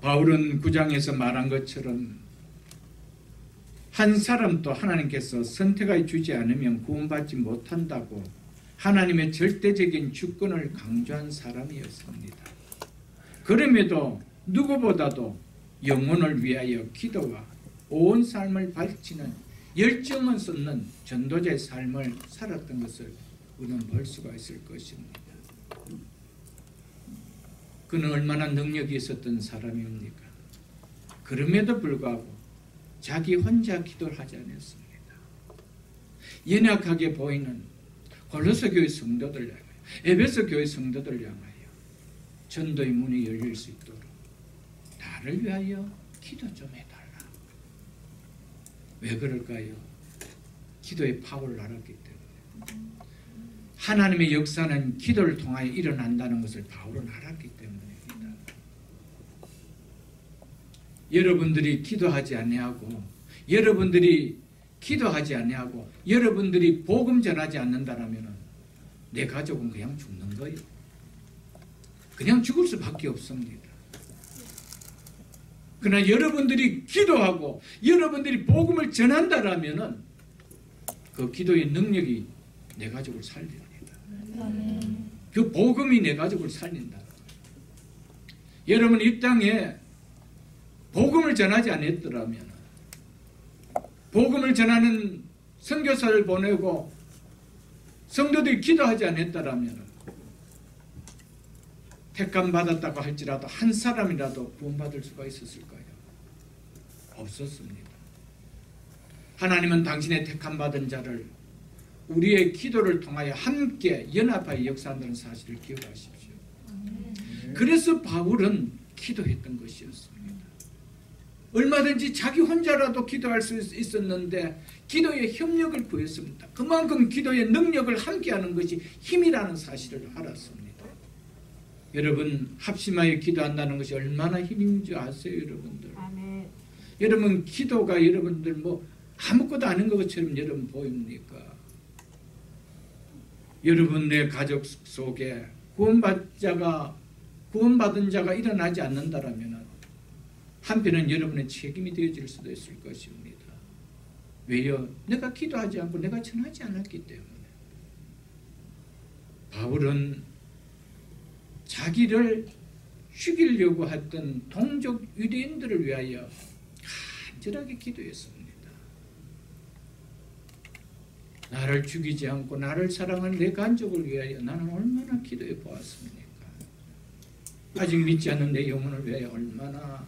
A: 바울은 9장에서 말한 것처럼 한 사람도 하나님께서 선택하여 주지 않으면 구원받지 못한다고 하나님의 절대적인 주권을 강조한 사람이었습니다. 그럼에도 누구보다도 영혼을 위하여 기도와 온 삶을 바치는 열정을 쏟는 전도자의 삶을 살았던 것을 우리는 볼 수가 있을 것입니다. 그는 얼마나 능력이 있었던 사람입니까? 그럼에도 불구하고 자기 혼자 기도를 하지 않았습니다. 연약하게 보이는 골로새 교회 성도들 향하여, 에베소 교회 성도들 향하여 전도의 문이 열릴 수 있도록 나를 위하여 기도 좀 해달라. 왜 그럴까요? 기도의 파워를 알았기 때문에. 하나님의 역사는 기도를 통하여 일어난다는 것을 바울은 알았기 때문입니다. 여러분들이 기도하지 아니하고, 여러분들이 복음 전하지 않는다라면 내 가족은 그냥 죽는 거예요. 그냥 죽을 수밖에 없습니다. 그러나 여러분들이 기도하고 여러분들이 복음을 전한다라면 그 기도의 능력이 내 가족을 살립니다. 그 복음이 내 가족을 살린다. 여러분 이 땅에 복음을 전하지 않았더라면, 복음을 전하는 선교사를 보내고 성도들이 기도하지 않았더라면 택감 받았다고 할지라도 한 사람이라도 구원받을 수가 있었을까요? 없었습니다. 하나님은 당신의 택함 받은 자를 우리의 기도를 통하여 함께 연합하여 역사한다는 사실을 기억하십시오. 그래서 바울은 기도했던 것이었습니다. 얼마든지 자기 혼자라도 기도할 수 있었는데 기도의 협력을 구했습니다. 그만큼 기도의 능력을 함께하는 것이 힘이라는 사실을 알았습니다. 여러분, 합심하여 기도한다는 것이 얼마나 힘인 줄 아세요, 여러분들?
B: 아멘.
A: 여러분, 기도가 여러분들 뭐 아무것도 아닌 것처럼 여러분 보입니까? 여러분의 가족 속에 구원받은 자가 일어나지 않는다라면 한편은 여러분의 책임이 되어질 수도 있을 것입니다. 왜요? 내가 기도하지 않고 내가 전하지 않았기 때문에. 바울은 자기를 죽이려고 했던 동족 유대인들을 위하여 간절하게 기도했습니다. 나를 죽이지 않고 나를 사랑하는 내 간족을 위하여 나는 얼마나 기도해 보았습니까? 아직 믿지 않는 내 영혼을 위하여 얼마나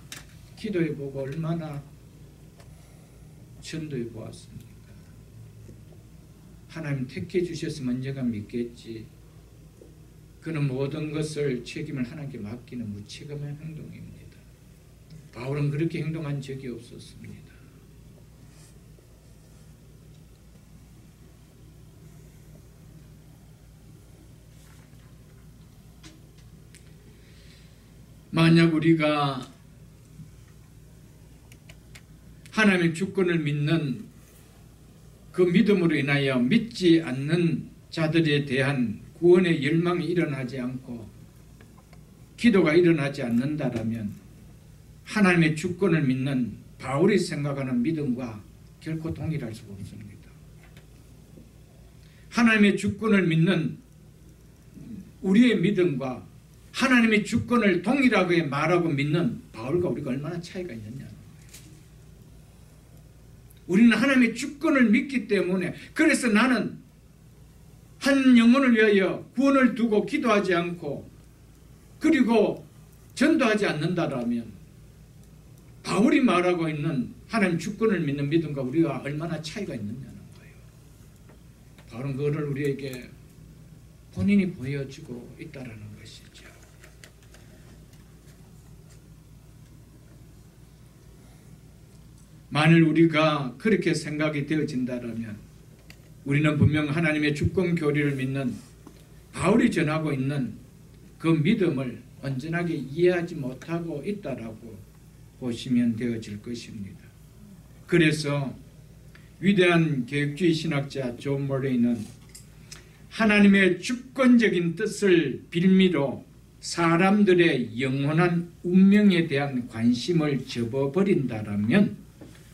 A: 기도해 보고 얼마나 전도해 보았습니까? 하나님 택해 주셨으면 언제가 믿겠지. 그는 모든 것을 책임을 하나님께 맡기는 무책임한 행동입니다. 바울은 그렇게 행동한 적이 없었습니다. 만약 우리가 하나님의 주권을 믿는 그 믿음으로 인하여 믿지 않는 자들에 대한 구원의 열망이 일어나지 않고 기도가 일어나지 않는다라면 하나님의 주권을 믿는 바울이 생각하는 믿음과 결코 동일할 수가 없습니다. 하나님의 주권을 믿는 우리의 믿음과 하나님의 주권을 동일하게 말하고 믿는 바울과 우리가 얼마나 차이가 있느냐. 우리는 하나님의 주권을 믿기 때문에, 그래서 나는 한 영혼을 위하여 구원을 두고 기도하지 않고 그리고 전도하지 않는다라면 바울이 말하고 있는 하나님 주권을 믿는 믿음과 우리가 얼마나 차이가 있느냐는 거예요. 바울은 그거를 우리에게 본인이 보여주고 있다라는 것이죠. 만일 우리가 그렇게 생각이 되어진다면 우리는 분명 하나님의 주권 교리를 믿는 바울이 전하고 있는 그 믿음을 온전하게 이해하지 못하고 있다라고 보시면 되어질 것입니다. 그래서 위대한 계획주의 신학자 존 머레이는 하나님의 주권적인 뜻을 빌미로 사람들의 영원한 운명에 대한 관심을 접어버린다라면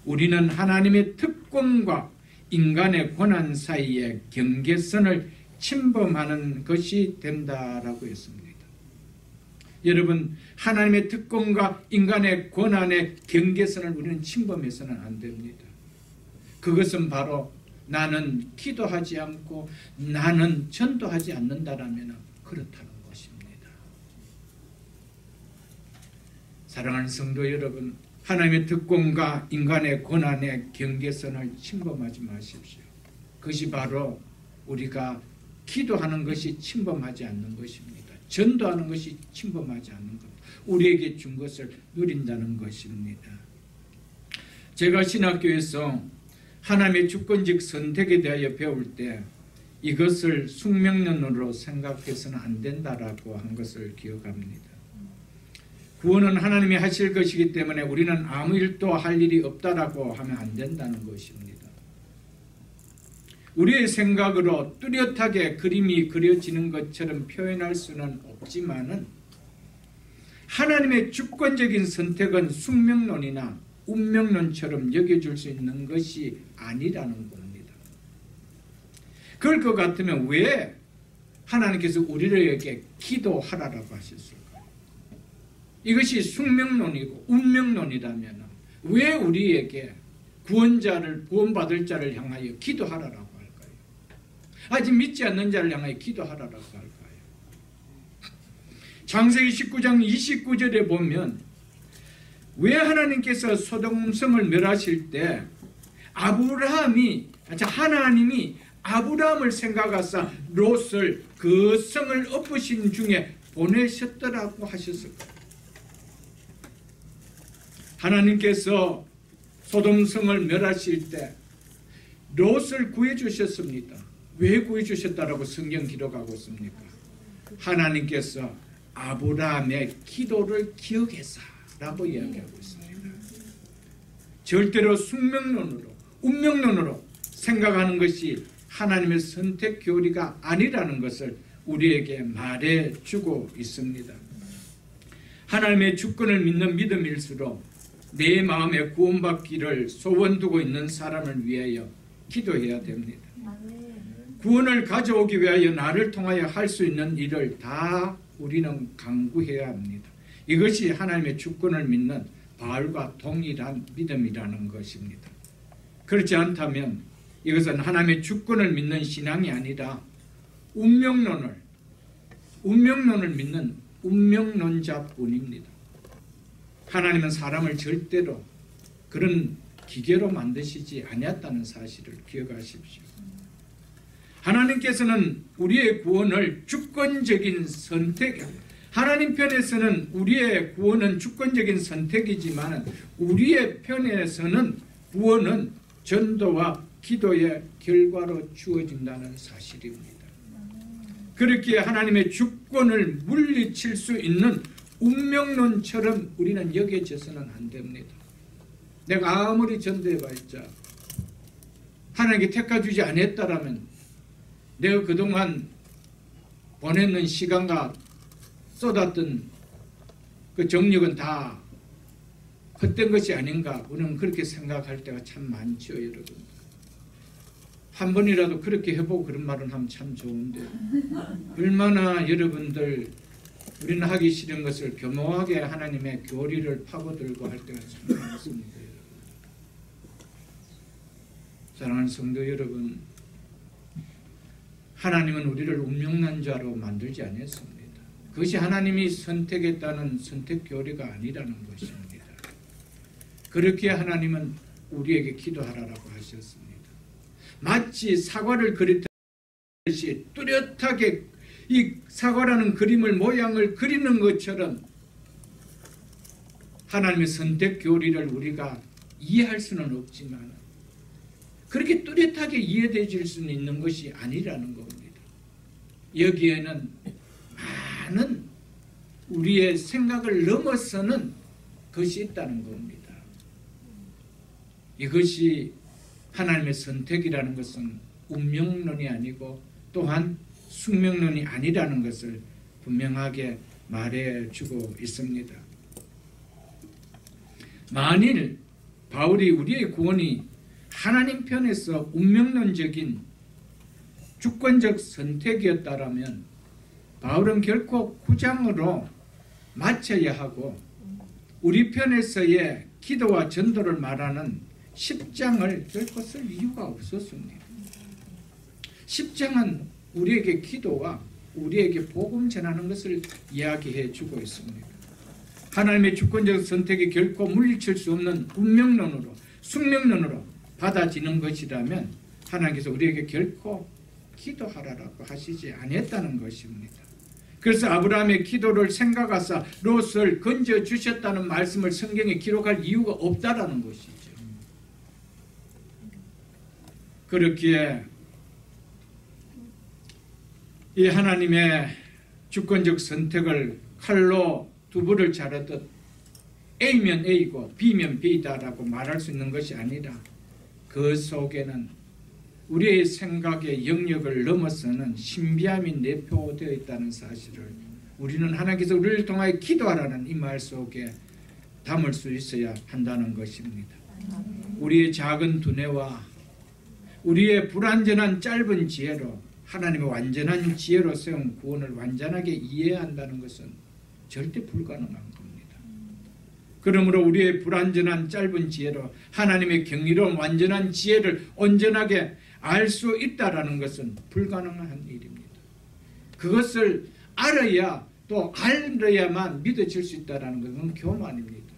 A: 우리는 하나님의 특권과 인간의 권한 사이의 경계선을 침범하는 것이 된다라고 했습니다. 여러분, 하나님의 특권과 인간의 권한의 경계선을 우리는 침범해서는 안 됩니다. 그것은 바로 나는 기도하지 않고 나는 전도하지 않는다라면 그렇다는 것입니다. 사랑하는 성도 여러분, 하나님의 특권과 인간의 권한의 경계선을 침범하지 마십시오. 그것이 바로 우리가 기도하는 것이 침범하지 않는 것입니다. 전도하는 것이 침범하지 않는 것, 우리에게 준 것을 누린다는 것입니다. 제가 신학교에서 하나님의 주권적 선택에 대하여 배울 때 이것을 숙명론으로 생각해서는 안 된다라고 한 것을 기억합니다. 구원은 하나님이 하실 것이기 때문에 우리는 아무 일도 할 일이 없다라고 하면 안 된다는 것입니다. 우리의 생각으로 뚜렷하게 그림이 그려지는 것처럼 표현할 수는 없지만은 하나님의 주권적인 선택은 숙명론이나 운명론처럼 여겨줄 수 있는 것이 아니라는 겁니다. 그럴 것 같으면 왜 하나님께서 우리에게 기도하라고 하셨을까요? 이것이 숙명론이고 운명론이라면 왜 우리에게 구원받을 자를 향하여 기도하라고 할까요? 아직 믿지 않는 자를 향하여 기도하라고 할까요? 창세기 19장 29절에 보면 왜 하나님께서 소돔성을 멸하실 때 하나님이 아브라함을 생각하사 롯을 그 성을 엎으신 중에 보내셨더라고 하셨을 거예요. 하나님께서 소돔성을 멸하실 때 롯을 구해주셨습니다. 왜 구해주셨다라고 성경 기록하고 있습니까? 하나님께서 아브라함의 기도를 기억해서라고 이야기하고 있습니다. 절대로 숙명론으로 운명론으로 생각하는 것이 하나님의 선택 교리가 아니라는 것을 우리에게 말해주고 있습니다. 하나님의 주권을 믿는 믿음일수록 내 마음에 구원받기를 소원두고 있는 사람을 위하여 기도해야 됩니다. 구원을 가져오기 위하여 나를 통하여 할 수 있는 일을 다 우리는 강구해야 합니다. 이것이 하나님의 주권을 믿는 바울과 동일한 믿음이라는 것입니다. 그렇지 않다면 이것은 하나님의 주권을 믿는 신앙이 아니라 운명론을 믿는 운명론자뿐입니다. 하나님은 사람을 절대로 그런 기계로 만드시지 아니었다는 사실을 기억하십시오. 하나님께서는 우리의 구원을 주권적인 선택, 하나님 편에서는 우리의 구원은 주권적인 선택이지만 우리의 편에서는 구원은 전도와 기도의 결과로 주어진다는 사실입니다. 그렇게 하나님의 주권을 물리칠 수 있는 운명론처럼 우리는 여겨져서는 안 됩니다. 내가 아무리 전도해봤자 하나님께 택하주지 않았다라면 내가 그동안 보냈는 시간과 쏟았던 그 정력은 다 헛된 것이 아닌가, 우리는 그렇게 생각할 때가 참 많죠, 여러분. 한 번이라도 그렇게 해보고 그런 말은 하면 참 좋은데 얼마나 여러분들 우리는 하기 싫은 것을 교묘하게 하나님의 교리를 파고들고 할 때가 참 많습니다. 사랑하는 성도 여러분, 하나님은 우리를 운명론자로 만들지 않았습니다. 그것이 하나님이 선택했다는 선택 교리가 아니라는 것입니다. 그렇게 하나님은 우리에게 기도하라고 하셨습니다. 마치 사과를 그리듯이 뚜렷하게 이 사과라는 그림을 모양을 그리는 것처럼 하나님의 선택 교리를 우리가 이해할 수는 없지만 그렇게 뚜렷하게 이해되질 수는 있는 것이 아니라는 겁니다. 여기에는 많은 우리의 생각을 넘어서는 것이 있다는 겁니다. 이것이 하나님의 선택이라는 것은 운명론이 아니고 또한 숙명론이 아니라는 것을 분명하게 말해주고 있습니다. 만일 바울이 우리의 구원이 하나님 편에서 운명론적인 주권적 선택이었다라면 바울은 결코 9장으로 마쳐야 하고 우리 편에서의 기도와 전도를 말하는 10장을 결코 쓸 이유가 없었습니다. 10장은 우리에게 기도와 우리에게 복음 전하는 것을 이야기해 주고 있습니다. 하나님의 주권적 선택이 결코 물리칠 수 없는 운명론으로 숙명론으로 받아지는 것이라면 하나님께서 우리에게 결코 기도하라고 하시지 않았다는 것입니다. 그래서 아브라함의 기도를 생각하사 롯을 건져주셨다는 말씀을 성경에 기록할 이유가 없다라는 것이죠. 그렇기에 이 하나님의 주권적 선택을 칼로 두부를 자르듯 A면 A고 B면 B다라고 말할 수 있는 것이 아니라 그 속에는 우리의 생각의 영역을 넘어서는 신비함이 내포되어 있다는 사실을 우리는 하나님께서 우리를 통하여 기도하라는 이 말 속에 담을 수 있어야 한다는 것입니다. 우리의 작은 두뇌와 우리의 불완전한 짧은 지혜로 하나님의 완전한 지혜로 세운 구원을 완전하게 이해한다는 것은 절대 불가능한 겁니다. 그러므로 우리의 불완전한 짧은 지혜로 하나님의 경이로운 완전한 지혜를 온전하게 알 수 있다라는 것은 불가능한 일입니다. 그것을 알아야 또 알아야만 믿어질 수 있다는 것은 교만입니다.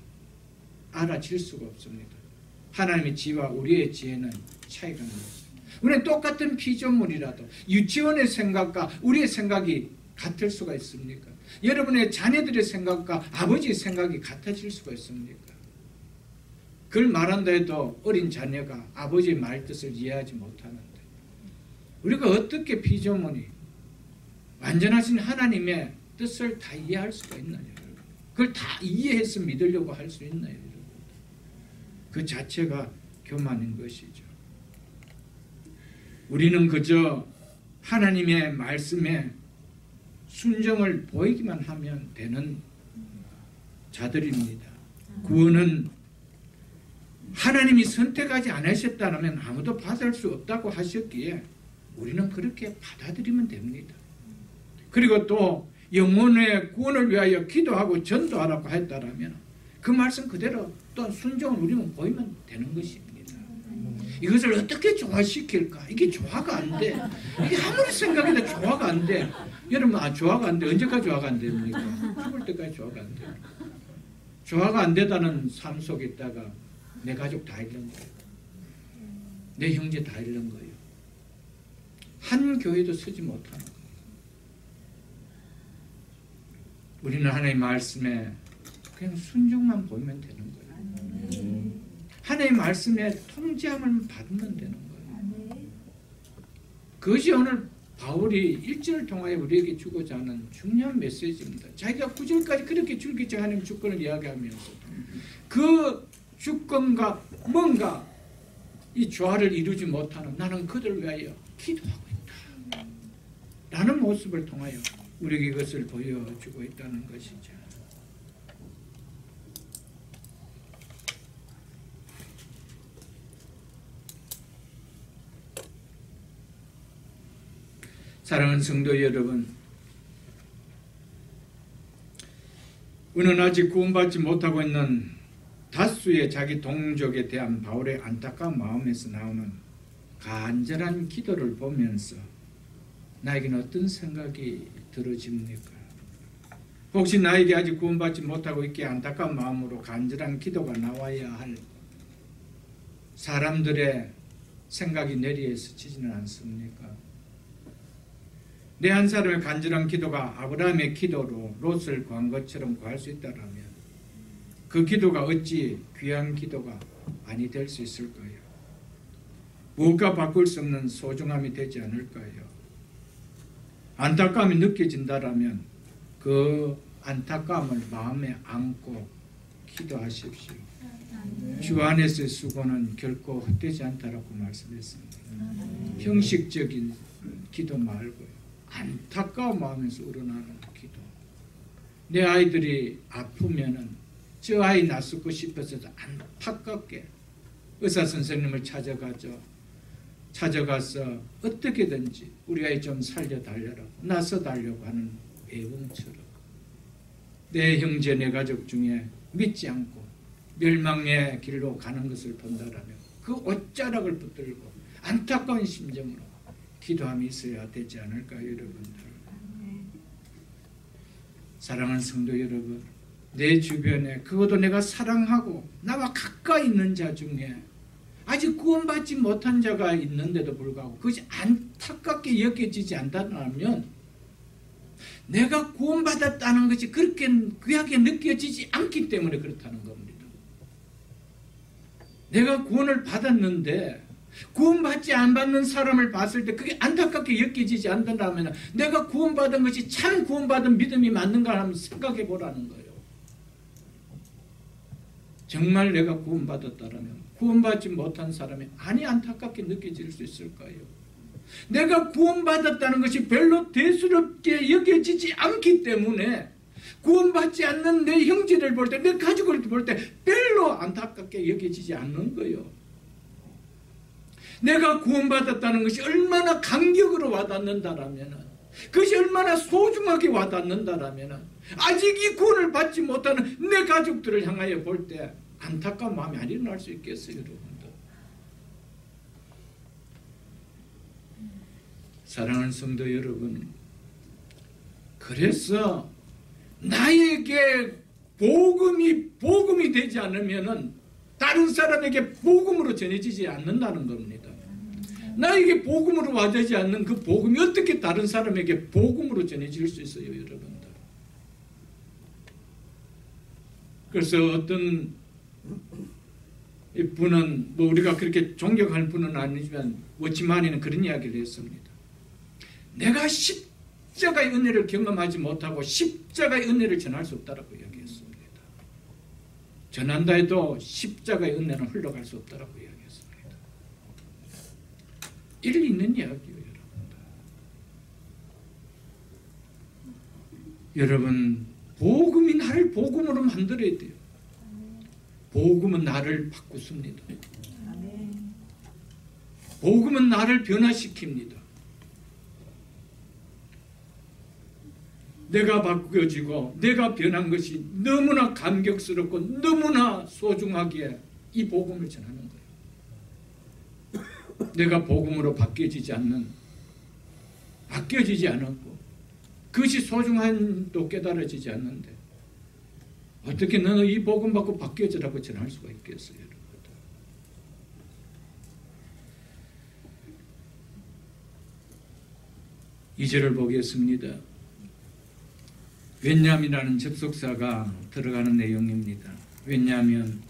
A: 알아질 수가 없습니다. 하나님의 지혜와 우리의 지혜는 차이가 납니다. 우리는 똑같은 피조물이라도 유치원의 생각과 우리의 생각이 같을 수가 있습니까? 여러분의 자녀들의 생각과 아버지의 생각이 같아질 수가 있습니까? 그걸 말한다 해도 어린 자녀가 아버지의 말뜻을 이해하지 못하는데 우리가 어떻게 피조물이 완전하신 하나님의 뜻을 다 이해할 수가 있나요? 그걸 다 이해해서 믿으려고 할 수 있나요? 그 자체가 교만인 것이죠. 우리는 그저 하나님의 말씀에 순종을 보이기만 하면 되는 자들입니다. 구원은 하나님이 선택하지 않으셨다면 아무도 받을 수 없다고 하셨기에 우리는 그렇게 받아들이면 됩니다. 그리고 또 영혼의 구원을 위하여 기도하고 전도하라고 했다면 그 말씀 그대로 또 순종을 우리는 보이면 되는 것입니다. 이것을 어떻게 조화시킬까? 이게 조화가 안 돼. 이게 아무리 생각해도 조화가 안 돼. 여러분, 조화가 안 돼. 언제까지 조화가 안 됩니까? 죽을 때까지 조화가 안 돼. 조화가 안 되다는 삶 속에 있다가 내 가족 다 잃는 거예요. 내 형제 다 잃는 거예요. 한 교회도 서지 못하는 거예요. 우리는 하나님의 말씀에 그냥 순종만 보이면 되는 거예요. 하나님의 말씀에 통제함을 받으면 되는 거예요. 그것이 오늘 바울이 1절을 통하여 우리에게 주고자 하는 중요한 메시지입니다. 자기가 9절까지 그렇게 줄기차 하나님 주권을 이야기하면서 그 주권과 뭔가 이 조화를 이루지 못하는 나는 그들을 위하여 기도하고 있다 라는 모습을 통하여 우리에게 이것을 보여주고 있다는 것이죠. 사랑하는 성도 여러분, 우리는 아직 구원받지 못하고 있는 다수의 자기 동족에 대한 바울의 안타까운 마음에서 나오는 간절한 기도를 보면서 나에게는 어떤 생각이 들어집니까? 혹시 나에게 아직 구원받지 못하고 있기에 안타까운 마음으로 간절한 기도가 나와야 할 사람들의 생각이 내리에 스치지는 않습니까? 내 한 사람의 간절한 기도가 아브라함의 기도로 롯을 구한 것처럼 구할 수 있다면 그 기도가 어찌 귀한 기도가 아니 될 수 있을까요? 무엇과 바꿀 수 없는 소중함이 되지 않을까요? 안타까움이 느껴진다면 그 안타까움을 마음에 안고 기도하십시오. 주 안에서의 수고는 결코 헛되지 않다라고 말씀했습니다. 형식적인 기도 말고요. 안타까운 마음에서 우러나는 기도. 내 아이들이 아프면은 저 아이 낯설고 싶어서도 안타깝게 의사 선생님을 찾아가서 어떻게든지 우리 아이 좀 살려달라고 나서달라고 하는 애봉처럼 내 형제 내 가족 중에 믿지 않고 멸망의 길로 가는 것을 본다라면 그 옷자락을 붙들고 안타까운 심정으로 기도함이 있어야 되지 않을까요, 여러분들? 사랑하는 성도 여러분, 내 주변에 그것도 내가 사랑하고 나와 가까이 있는 자 중에 아직 구원받지 못한 자가 있는데도 불구하고 그것이 안타깝게 여겨지지 않다면 내가 구원받았다는 것이 그렇게 귀하게 느껴지지 않기 때문에 그렇다는 겁니다. 내가 구원을 받았는데 구원받지 안 받는 사람을 봤을 때 그게 안타깝게 여겨지지 않는다면 내가 구원받은 것이 참 구원받은 믿음이 맞는가 하면 생각해 보라는 거예요. 정말 내가 구원받았다면 구원받지 못한 사람이 아니 안타깝게 느껴질 수 있을까요? 내가 구원받았다는 것이 별로 대수롭게 여겨지지 않기 때문에 구원받지 않는 내 형제를 볼 때, 내 가족을 볼 때 별로 안타깝게 여겨지지 않는 거예요. 내가 구원받았다는 것이 얼마나 감격으로 와닿는다라면, 그것이 얼마나 소중하게 와닿는다라면 아직 이 구원을 받지 못하는 내 가족들을 향하여 볼 때 안타까운 마음이 안 일어날 수 있겠어요, 여러분들? 사랑하는 성도 여러분, 그래서 나에게 복음이 되지 않으면은 다른 사람에게 복음으로 전해지지 않는다는 겁니다. 나에게 복음으로 와닿지 않는 그 복음이 어떻게 다른 사람에게 복음으로 전해질 수 있어요, 여러분들? 그래서 어떤 분은 뭐 우리가 그렇게 존경하는 분은 아니지만 워치만이는 그런 이야기를 했습니다. 내가 십자가의 은혜를 경험하지 못하고 십자가의 은혜를 전할 수 없다라고 이야기했습니다. 전한다 해도 십자가의 은혜는 흘러갈 수 없다라고 이야기했습니다. 일리 있는 이야기예요, 여러분들. 여러분, 복음이 나를 복음으로 만들어야 돼요. 복음은 나를 바꾸습니다. 복음은 나를 변화시킵니다. 내가 바뀌어지고 내가 변한 것이 너무나 감격스럽고 너무나 소중하기에 이 복음을 전하는 거예요. 내가 복음으로 바뀌어지지 않았고 그것이 소중함도 깨달아지지 않는데 어떻게 너는 이 복음 받고 바뀌어지라고 전할 수가 있겠어요, 여러분? 2절을 보겠습니다. 왜냐함이라는 접속사가 들어가는 내용입니다. 왜냐하면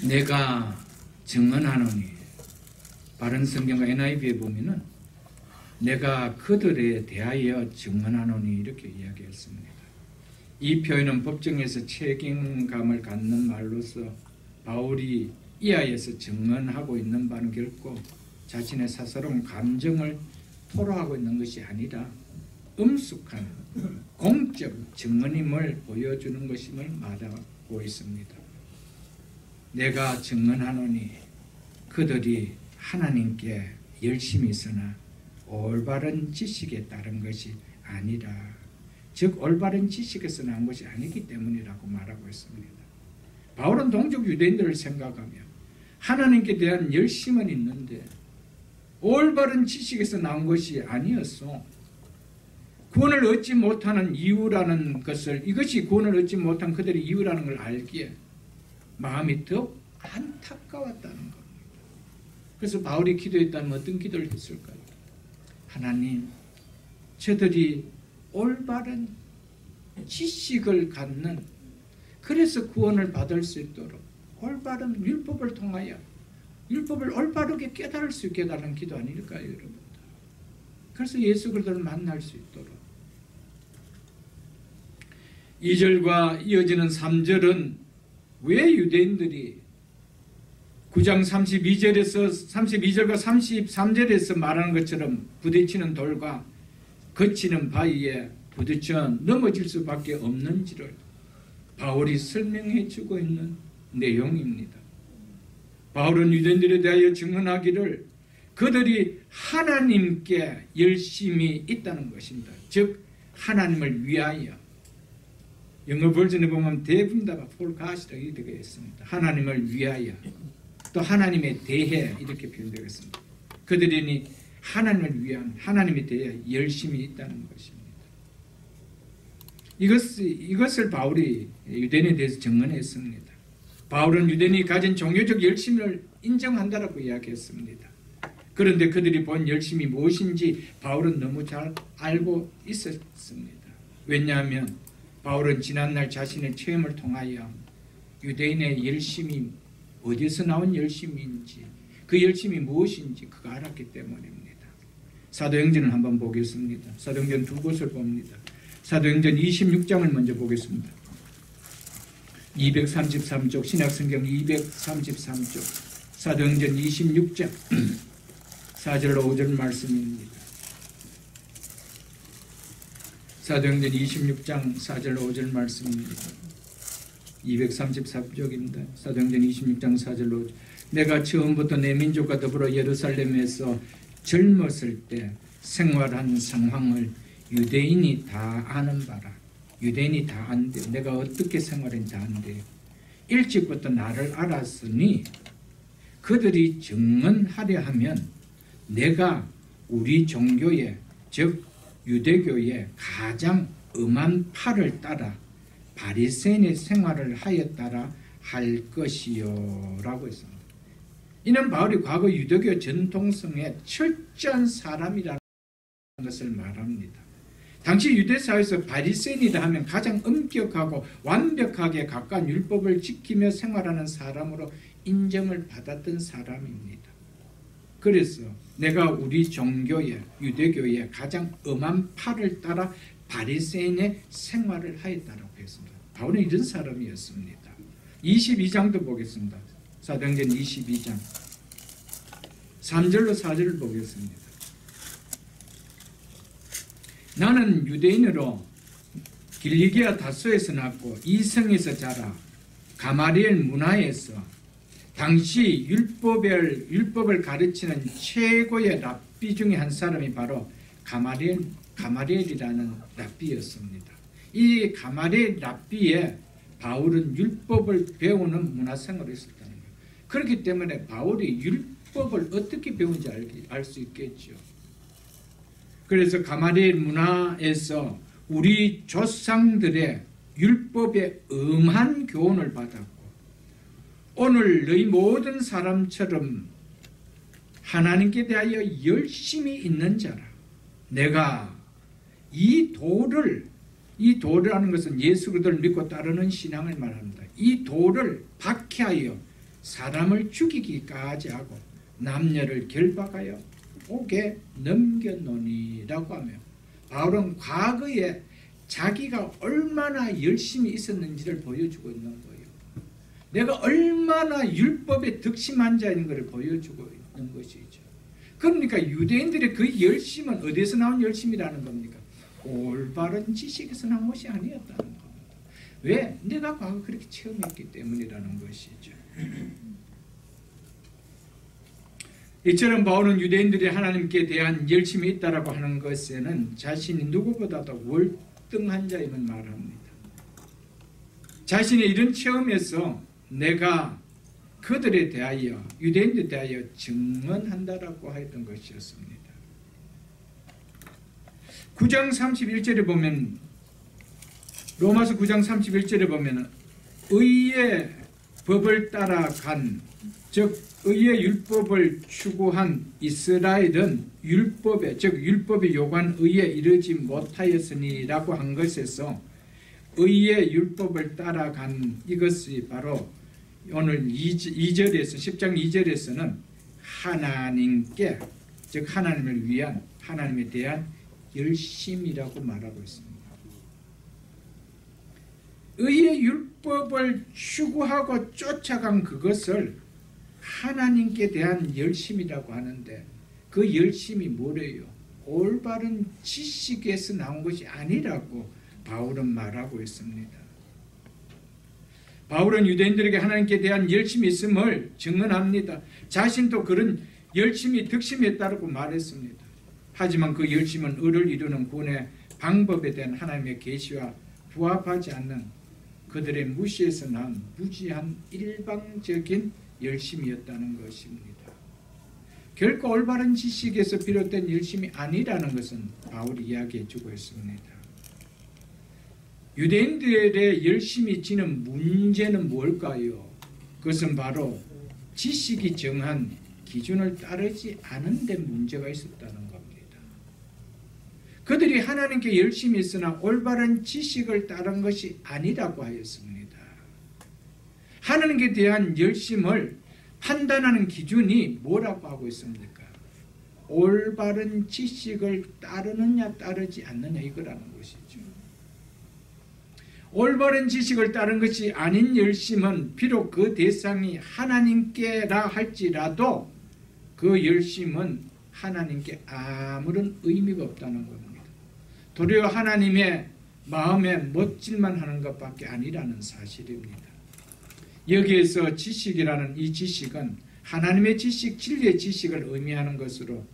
A: 내가 증언하노니, 바른 성경과 NIV에 보면은 내가 그들에 대하여 증언하노니 이렇게 이야기했습니다. 이 표현은 법정에서 책임감을 갖는 말로서 바울이 이하에서 증언하고 있는 바는 결코 자신의 사사로운 감정을 토로하고 있는 것이 아니라 엄숙한 공적 증언임을 보여주는 것임을 말하고 있습니다. 내가 증언하노니 그들이 하나님께 열심히 있으나 올바른 지식에 따른 것이 아니라, 즉 올바른 지식에서 나온 것이 아니기 때문이라고 말하고 있습니다. 바울은 동족 유대인들을 생각하며 하나님께 대한 열심은 있는데 올바른 지식에서 나온 것이 아니었어. 구원을 얻지 못하는 이유라는 것을, 이것이 구원을 얻지 못한 그들의 이유라는 걸 알기에 마음이 더 안타까웠다는 겁니다. 그래서 바울이 기도했다면 어떤 기도를 했을까요? 하나님, 저들이 올바른 지식을 갖는, 그래서 구원을 받을 수 있도록 올바른 율법을 통하여 율법을 올바르게 깨달을 수 있게 해달라는 기도 아닐까요, 여러분? 그래서 예수 그리스도를 만날 수 있도록. 2절과 이어지는 3절은 왜 유대인들이 9장 32절과 33절에서 말하는 것처럼 부딪히는 돌과 거치는 바위에 부딪혀 넘어질 수밖에 없는지를 바울이 설명해 주고 있는 내용입니다. 바울은 유대인들에 대하여 증언하기를 그들이 하나님께 열심히 있다는 것입니다. 즉 하나님을 위하여, 영어 버전에 보면 대부분 다 for God이라고 이렇게 되어 있습니다. 하나님을 위하여, 또 하나님에 대해 이렇게 표현되어 있습니다. 그들이 하나님을 위한, 하나님에 대해 열심히 있다는 것입니다. 이것을 바울이 유대인에 대해서 증언했습니다. 바울은 유대인이 가진 종교적 열심을 인정한다라고 이야기했습니다. 그런데 그들이 본 열심이 무엇인지 바울은 너무 잘 알고 있었습니다. 왜냐하면 바울은 지난날 자신의 체험을 통하여 유대인의 열심이 어디서 나온 열심인지, 그 열심이 무엇인지 그거 알았기 때문입니다. 사도행전을 한번 보겠습니다. 사도행전 두 곳을 봅니다. 사도행전 26장을 먼저 보겠습니다. 233쪽, 신약성경 233쪽, 사도행전 26장 4절로 5절 말씀입니다. 사도행전 26장 4절로 5절 말씀입니다. 233쪽입니다. 사도행전 26장 4절로 5절. 내가 처음부터 내 민족과 더불어 예루살렘에서 젊었을 때 생활한 상황을 유대인이 다 아는 바라. 유대인이 다 안돼요. 내가 어떻게 생활했는지 다 안돼요. 일찍부터 나를 알았으니 그들이 증언하려 하면 내가 우리 종교에, 즉 유대교의 가장 엄한 팔을 따라 바리새인의 생활을 하였다라 할 것이요 라고 했습니다. 이는 바울이 과거 유대교 전통성의 철저한 사람이라는 것을 말합니다. 당시 유대사회에서 바리새인이라 하면 가장 엄격하고 완벽하게 가까운 율법을 지키며 생활하는 사람으로 인정을 받았던 사람입니다. 그래서 내가 우리 종교의 유대교의 가장 엄한 팔을 따라 바리새인의 생활을 하였다라고 했습니다. 바울은 이런 사람이었습니다. 22장도 보겠습니다. 사도행전 22장 3절로 4절을 보겠습니다. 나는 유대인으로 길리기아 다소에서 낳고 이성에서 자라 가마리엘 문화에서 당시 율법을 가르치는 최고의 랍비 중에 한 사람이 바로 가마리엘이라는 랍비였습니다. 이 가마리엘 랍비에 바울은 율법을 배우는 문화생활을 했었다는 거예요. 그렇기 때문에 바울이 율법을 어떻게 배운지 알 수 있겠죠. 그래서 가마리엘 문화에서 우리 조상들의 율법에 엄한 교훈을 받았고 오늘 너희 모든 사람처럼 하나님께 대하여 열심히 있는 자라. 내가 이 도라는 것은 예수 그리스도를 믿고 따르는 신앙을 말합니다. 이 도를 박해하여 사람을 죽이기까지 하고 남녀를 결박하여 옥에 넘겨놓으니라고 하며 바울은 과거에 자기가 얼마나 열심히 있었는지를 보여주고 있는 거예요. 내가 얼마나 율법에 득심한 자인 것을 보여주고 있는 것이죠. 그러니까 유대인들의 그 열심은 어디서 나온 열심이라는 겁니까? 올바른 지식에서 나온 것이 아니었다는 겁니다. 왜? 내가 과거 그렇게 체험했기 때문이라는 것이죠. 이처럼 바울은 유대인들이 하나님께 대한 열심이 있다라고 하는 것에는 자신이 누구보다도 월등한 자임을 말합니다. 자신의 이런 체험에서 내가 그들에 대하여 유대인들에 대하여 증언한다라고 했던 것이었습니다. 9장 31절에 보면 로마서 9장 31절에 보면 의의 법을 따라간 즉 의의 율법을 추구한 이스라엘은 율법이 요구한 의에 이르지 못하였으니라고 한 것에서 의의 율법을 따라간 이것이 바로 오늘 2절에서 10장 2절에서는 하나님께 즉 하나님을 위한 하나님에 대한 열심이라고 말하고 있습니다. 의의 율법을 추구하고 쫓아간 그것을 하나님께 대한 열심이라고 하는데 그 열심이 뭐래요? 올바른 지식에서 나온 것이 아니라고 바울은 말하고 있습니다. 바울은 유대인들에게 하나님께 대한 열심이 있음을 증언합니다. 자신도 그런 열심이 득심했다고 말했습니다. 하지만 그 열심은 의를 이루는 구원의 방법에 대한 하나님의 계시와 부합하지 않는 그들의 무시에서 난 무지한 일방적인 열심이었다는 것입니다. 결코 올바른 지식에서 비롯된 열심이 아니라는 것은 바울이 이야기해 주고 있습니다. 유대인들의 열심이 지는 문제는 뭘까요? 그것은 바로 지식이 정한 기준을 따르지 않은 데 문제가 있었다는 겁니다. 그들이 하나님께 열심히 있으나 올바른 지식을 따른 것이 아니라고 하였습니다. 하나님께 대한 열심을 판단하는 기준이 뭐라고 하고 있습니까? 올바른 지식을 따르느냐 따르지 않느냐 이거라는 것이죠. 올바른 지식을 따른 것이 아닌 열심은 비록 그 대상이 하나님께라 할지라도 그 열심은 하나님께 아무런 의미가 없다는 겁니다. 도리어 하나님의 마음에 멋질만 하는 것밖에 아니라는 사실입니다. 여기에서 지식이라는 이 지식은 하나님의 지식, 진리의 지식을 의미하는 것으로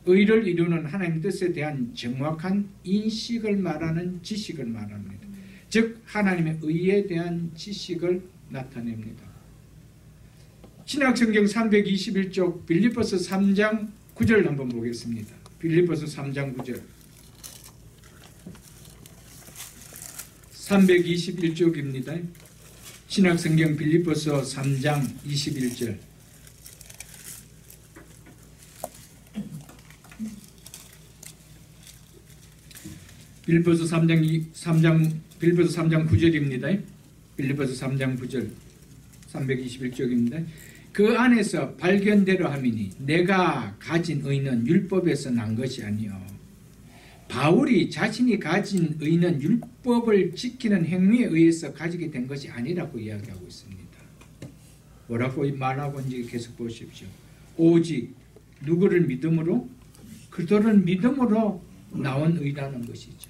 A: 의를 이루는 하나님의 뜻에 대한 정확한 인식을 말하는 지식을 말합니다. 즉 하나님의 의에 대한 지식을 나타냅니다. 신약성경 321쪽 빌립보서 3장 9절 한번 보겠습니다. 빌립보서 3장 9절 321쪽입니다. 신약성경 빌립보서 3장 21절 빌립보서 3장 9절입니다. 빌립보서 3장 9절 321쪽입니다. 그 안에서 발견대로 하미니 내가 가진 의는 율법에서 난 것이 아니요 바울이 자신이 가진 의는 율법을 지키는 행위에 의해서 가지게 된 것이 아니라고 이야기하고 있습니다. 뭐라고 말하고 있는지 계속 보십시오. 오직 누구를 믿음으로? 그들을 믿음으로 나온 의라는 것이죠.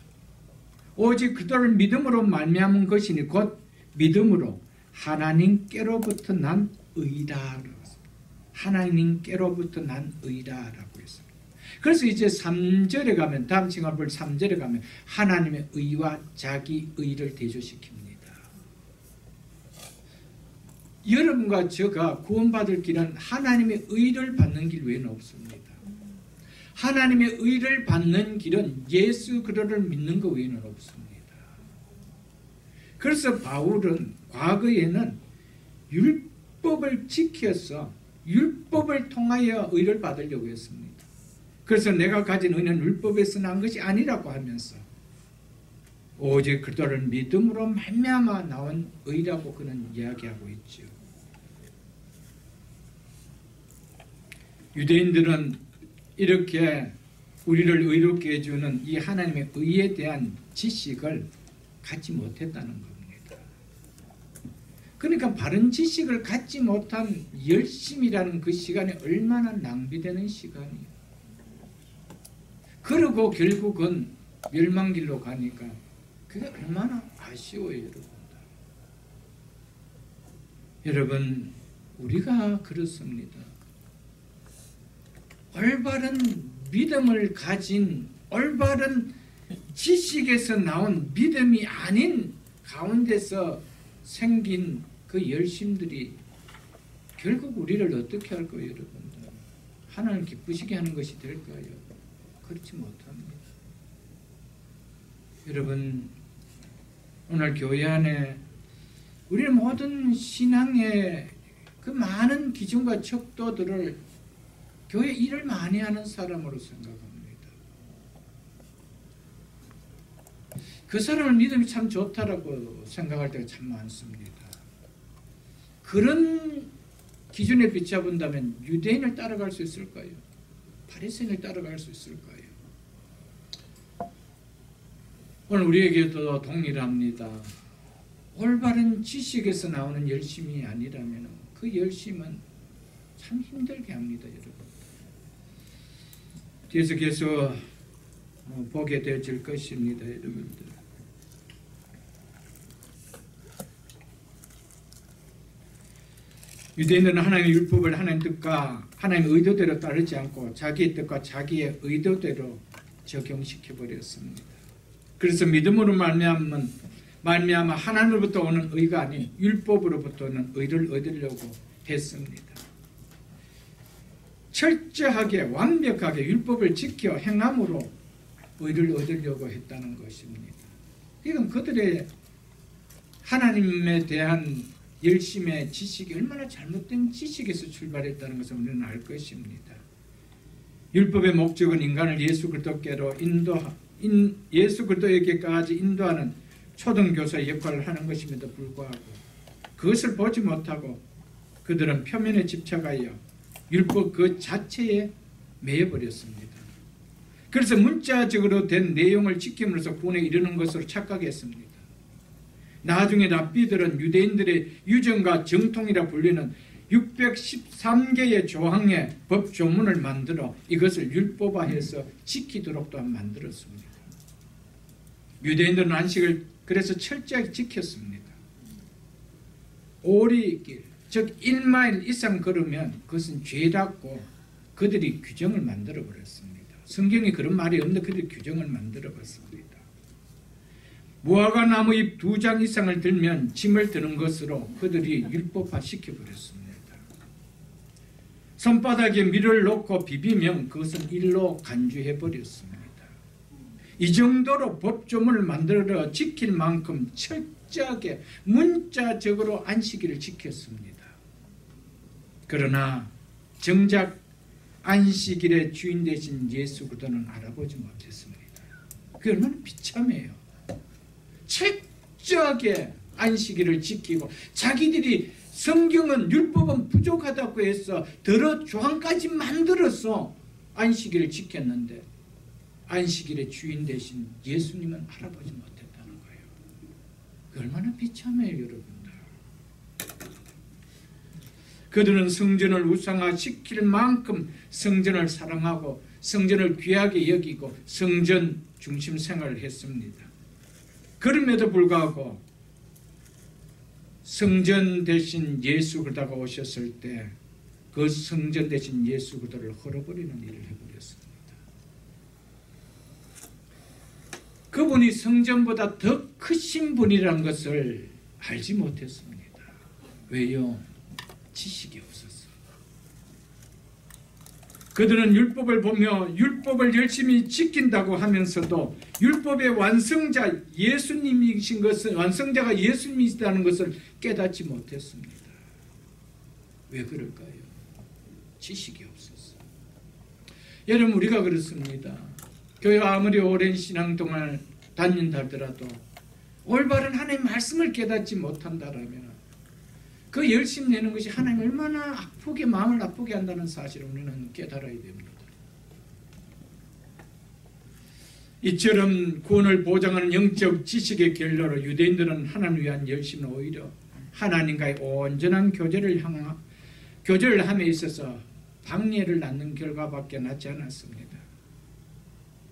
A: 오직 그들을 믿음으로 말미암은 것이니 곧 믿음으로 하나님께로부터 난 의라. 하나님께로부터 난 의라라고 했습니다. 그래서 이제 3절에 가면 다음 시간 볼 3절에 가면 하나님의 의와 자기 의를 대조시킵니다. 여러분과 제가 구원받을 길은 하나님의 의를 받는 길 외에는 없습니다. 하나님의 의를 받는 길은 예수 그리스도를 믿는 것 외에는 없습니다. 그래서 바울은 과거에는 율법을 지켜서 율법을 통하여 의를 받으려고 했습니다. 그래서 내가 가진 의는 율법에서 난 것이 아니라고 하면서 오직 그들을 믿음으로 말미암아 나온 의라고 그는 이야기하고 있죠. 유대인들은 이렇게 우리를 의롭게 해주는 이 하나님의 의에 대한 지식을 갖지 못했다는 겁니다. 그러니까 바른 지식을 갖지 못한 열심이라는 그 시간이 얼마나 낭비되는 시간이에요. 그리고 결국은 멸망길로 가니까 그게 얼마나 아쉬워요, 여러분. 여러분, 우리가 그렇습니다. 올바른 믿음을 가진 올바른 지식에서 나온 믿음이 아닌 가운데서 생긴 그 열심들이 결국 우리를 어떻게 할 거예요, 여러분들? 하나님 기쁘시게 하는 것이 될까요? 그렇지 못합니다. 여러분, 오늘 교회 안에 우리 모든 신앙의 그 많은 기준과 척도들을 교회 일을 많이 하는 사람으로 생각합니다. 그 사람을 믿음이 참 좋다라고 생각할 때가 참 많습니다. 그런 기준에 비춰본다면 유대인을 따라갈 수 있을까요? 바리새인을 따라갈 수 있을까요? 오늘 우리에게도 동일합니다. 올바른 지식에서 나오는 열심이 아니라면 그 열심은 참 힘들게 합니다, 여러분. 뒤에서 계속 보게 되어질 것입니다, 여러분들. 유대인들은 하나님의 율법을 하나님 뜻과 하나님의 의도대로 따르지 않고 자기의 뜻과 자기의 의도대로 적용시켜버렸습니다. 그래서 믿음으로 말미암아 하나님으로부터 오는 의가 아닌 율법으로부터 오는 의를 얻으려고 했습니다. 철저하게 완벽하게 율법을 지켜 행함으로 의를 얻으려고 했다는 것입니다. 이건 그들의 하나님에 대한 열심의 지식이 얼마나 잘못된 지식에서 출발했다는 것을 우리는 알 것입니다. 율법의 목적은 인간을 예수 그리스도에게까지 인도하는 초등교사의 역할을 하는 것임에도 불구하고 그것을 보지 못하고 그들은 표면에 집착하여 율법 그 자체에 매여버렸습니다. 그래서 문자적으로 된 내용을 지킴으로써 구원에 이르는 것으로 착각했습니다. 나중에 랍비들은 유대인들의 유전과 정통이라 불리는 613개의 조항의 법 조문을 만들어 이것을 율법화해서 지키도록 또한 만들었습니다. 유대인들은 안식을 그래서 철저하게 지켰습니다. 오리길, 즉 1마일 이상 걸으면 그것은 죄라고 그들이 규정을 만들어 버렸습니다. 성경에 그런 말이 없는데 그들이 규정을 만들어 봤습니다. 무화과 나무 잎 2장 이상을 들면 짐을 드는 것으로 그들이 율법화 시켜버렸습니다. 손바닥에 밀을 놓고 비비면 그것은 일로 간주해버렸습니다. 이 정도로 법조문을 만들어 지킬 만큼 철저하게 문자적으로 안식일을 지켰습니다. 그러나 정작 안식일의 주인 되신 예수 그리스도는 알아보지 못했습니다. 그게 얼마나 비참해요. 철저하게 안식일을 지키고 자기들이 성경은 율법은 부족하다고 해서 조항까지 만들어서 안식일을 지켰는데 안식일의 주인 대신 예수님은 알아보지 못했다는 거예요. 그게 얼마나 비참해요, 여러분들. 그들은 성전을 우상화시킬 만큼 성전을 사랑하고 성전을 귀하게 여기고 성전 중심 생활을 했습니다. 그럼에도 불구하고 성전 대신 예수 그리스도가 오셨을 때 그 성전 대신 예수 그리스도를 헐어버리는 일을 해버렸습니다. 그분이 성전보다 더 크신 분이라는 것을 알지 못했습니다. 왜요? 지식이 없었어. 그들은 율법을 보며 율법을 열심히 지킨다고 하면서도 율법의 완성자 예수님이신 것을, 완성자가 예수님이시다는 것을 깨닫지 못했습니다. 왜 그럴까요? 지식이 없었어. 여러분, 우리가 그렇습니다. 교회 아무리 오랜 신앙동안 다닌다 하더라도 올바른 하나님의 말씀을 깨닫지 못한다라면 그 열심 내는 것이 하나님 얼마나 아프게, 마음을 아프게 한다는 사실을 우리는 깨달아야 됩니다. 이처럼 구원을 보장하는 영적 지식의 결로로 유대인들은 하나님을 위한 열심은 오히려 하나님과의 온전한 교제를 함에 있어서 방해를 낳는 결과밖에 나지 않았습니다.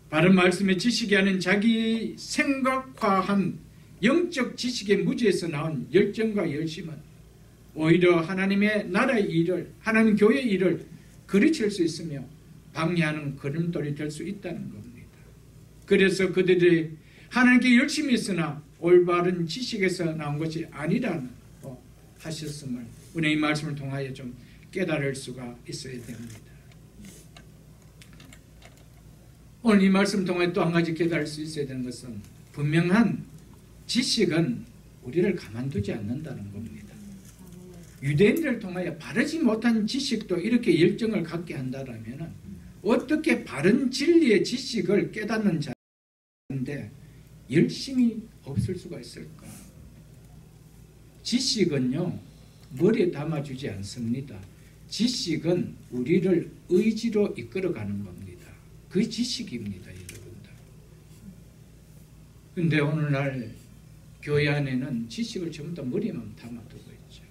A: 바른 말씀의 지식이 아닌 자기 생각화한 영적 지식의 무지에서 나온 열정과 열심은 오히려 하나님의 나라의 일을, 하나님 교회의 일을 그르칠 수 있으며 방해하는 걸음돌이 될 수 있다는 겁니다. 그래서 그들이 하나님께 열심히 있으나 올바른 지식에서 나온 것이 아니라고 하셨음을 우리 이 말씀을 통하여 좀 깨달을 수가 있어야 됩니다. 오늘 이 말씀을 통해 또 한 가지 깨달을 수 있어야 되는 것은 분명한 지식은 우리를 가만두지 않는다는 겁니다. 유대인들을 통하여 바르지 못한 지식도 이렇게 열정을 갖게 한다면 어떻게 바른 진리의 지식을 깨닫는 자인데 열심히 없을 수가 있을까? 지식은요, 머리에 담아주지 않습니다. 지식은 우리를 의지로 이끌어가는 겁니다. 그게 지식입니다, 여러분들. 그런데 오늘날 교회 안에는 지식을 전부 다 머리에만 담아두고 있죠.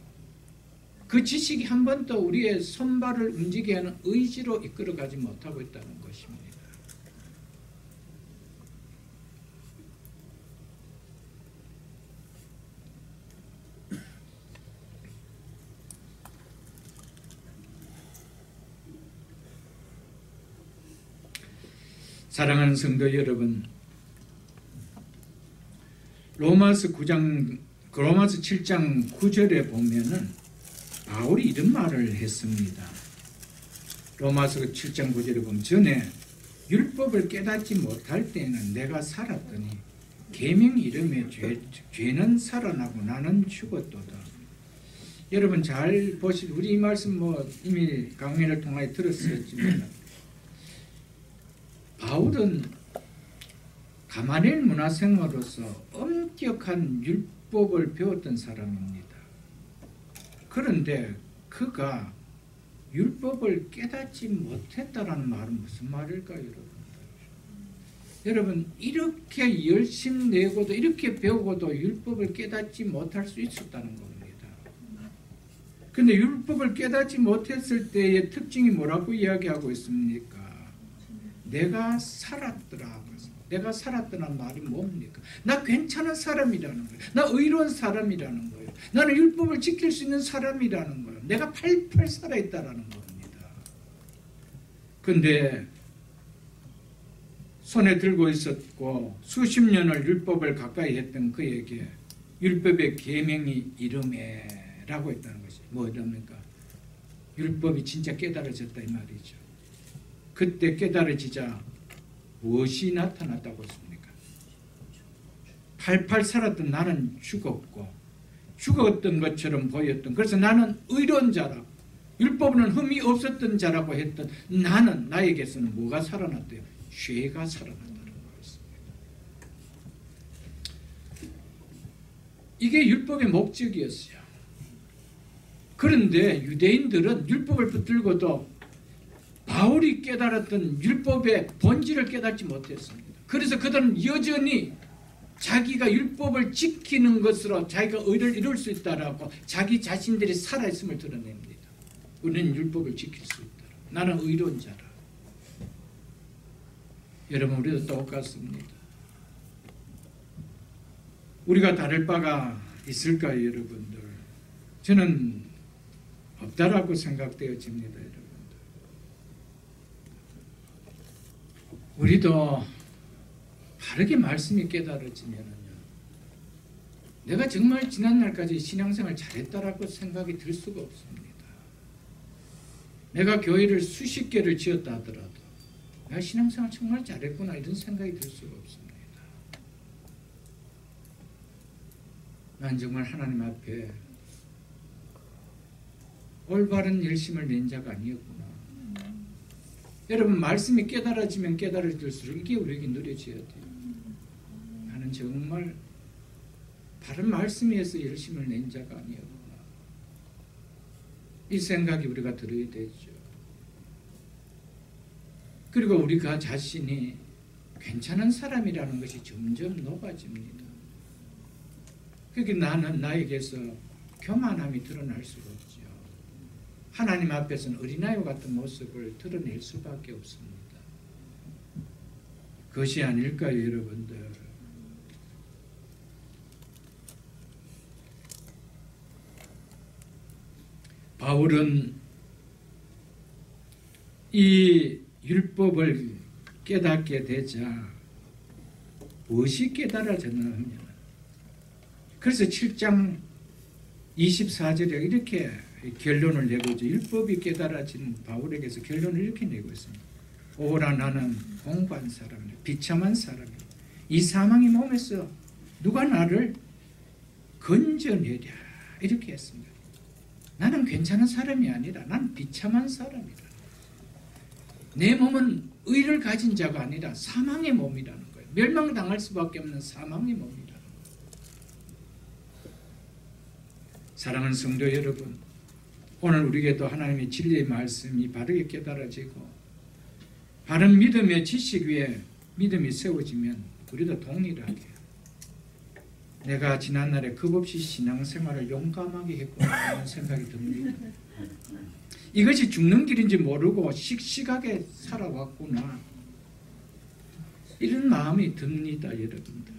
A: 그 지식이 한 번도 우리의 손발을 움직이게 하는 의지로 이끌어가지 못하고 있다는 것입니다. 사랑하는 성도 여러분, 로마서 7장 9절에 보면은 바울이 이런 말을 했습니다. 로마서 7장 9절에 보면 전에 율법을 깨닫지 못할 때에는 내가 살았더니 계명 이름에 죄는 살아나고 나는 죽었도다. 여러분 잘 보시죠. 우리 이 말씀 이미 강연을 통하여 들었었지만 바울은 가마니엘 문화생으로서 엄격한 율법을 배웠던 사람입니다. 그런데 그가 율법을 깨닫지 못했다라는 말은 무슨 말일까요, 여러분? 여러분, 이렇게 열심 내고도 이렇게 배우고도 율법을 깨닫지 못할 수 있었다는 겁니다. 근데 율법을 깨닫지 못했을 때의 특징이 뭐라고 이야기하고 있습니까? 내가 살았더라. 내가 살았더란 말이 뭡니까? 나 괜찮은 사람이라는 거예요. 나 의로운 사람이라는 거예요. 나는 율법을 지킬 수 있는 사람이라는 거예요. 내가 팔팔 살아있다라는 겁니다. 근데 손에 들고 있었고 수십 년을 율법을 가까이 했던 그에게 율법의 계명이 이름에라고 했다는 것이 뭐 이럽니까? 율법이 진짜 깨달아졌다 이 말이죠. 그때 깨달아지자 무엇이 나타났다고 했습니까? 팔팔 살았던 나는 죽었고 죽었던 것처럼 보였던, 그래서 나는 의로운 자라, 율법은 흠이 없었던 자라고 했던 나는, 나에게서는 뭐가 살아났대요? 죄가 살아났다는 거였습니다. 이게 율법의 목적이었어요. 그런데 유대인들은 율법을 붙들고도 바울이 깨달았던 율법의 본질을 깨닫지 못했습니다. 그래서 그들은 여전히 자기가 율법을 지키는 것으로 자기가 의를 이룰 수 있다라고 자기 자신들이 살아있음을 드러냅니다. 우리는 율법을 지킬 수 있다. 나는 의로운 자라. 여러분, 우리도 똑같습니다. 우리가 다를 바가 있을까요, 여러분들? 저는 없다라고 생각되어집니다, 여러분들. 우리도 바르게 말씀이 깨달아지면은요, 내가 정말 지난날까지 신앙생활 잘했다라고 생각이 들 수가 없습니다. 내가 교회를 수십 개를 지었다 하더라도 내가 신앙생활 정말 잘했구나 이런 생각이 들 수가 없습니다. 난 정말 하나님 앞에 올바른 열심을 낸 자가 아니었구나. 여러분, 말씀이 깨달아지면 깨달아질수록 이게 우리에게 누려져야 돼요. 나는 정말 바른 말씀 위에서 열심을 낸 자가 아니었구나. 이 생각이 우리가 들어야 되죠. 그리고 우리가 자신이 괜찮은 사람이라는 것이 점점 높아집니다. 그러니까 나는 나에게서 교만함이 드러날 수가 없죠. 하나님 앞에서는 어린아이와 같은 모습을 드러낼 수밖에 없습니다. 그것이 아닐까요, 여러분들? 바울은 이 율법을 깨닫게 되자 무엇이 깨달아졌나 하면, 그래서 7장 24절에 이렇게 결론을 내고 있죠. 율법이 깨달아진 바울에게서 결론을 이렇게 내고 있습니다. 오라, 나는 공부한 사람이다. 비참한 사람이다. 이 사망의 몸에서 누가 나를 건져내랴. 이렇게 했습니다. 나는 괜찮은 사람이 아니라 나는 비참한 사람이다. 내 몸은 의를 가진 자가 아니라 사망의 몸이라는 거예요. 멸망당할 수밖에 없는 사망의 몸이라는 거예요. 사랑하는 성도 여러분, 오늘 우리에게도 하나님의 진리의 말씀이 바르게 깨달아지고 바른 믿음의 지식 위에 믿음이 세워지면 우리도 동일하게 내가 지난날에 겁없이 신앙생활을 용감하게 했구나 하는 생각이 듭니다. 이것이 죽는 길인지 모르고 씩씩하게 살아왔구나 이런 마음이 듭니다, 여러분들.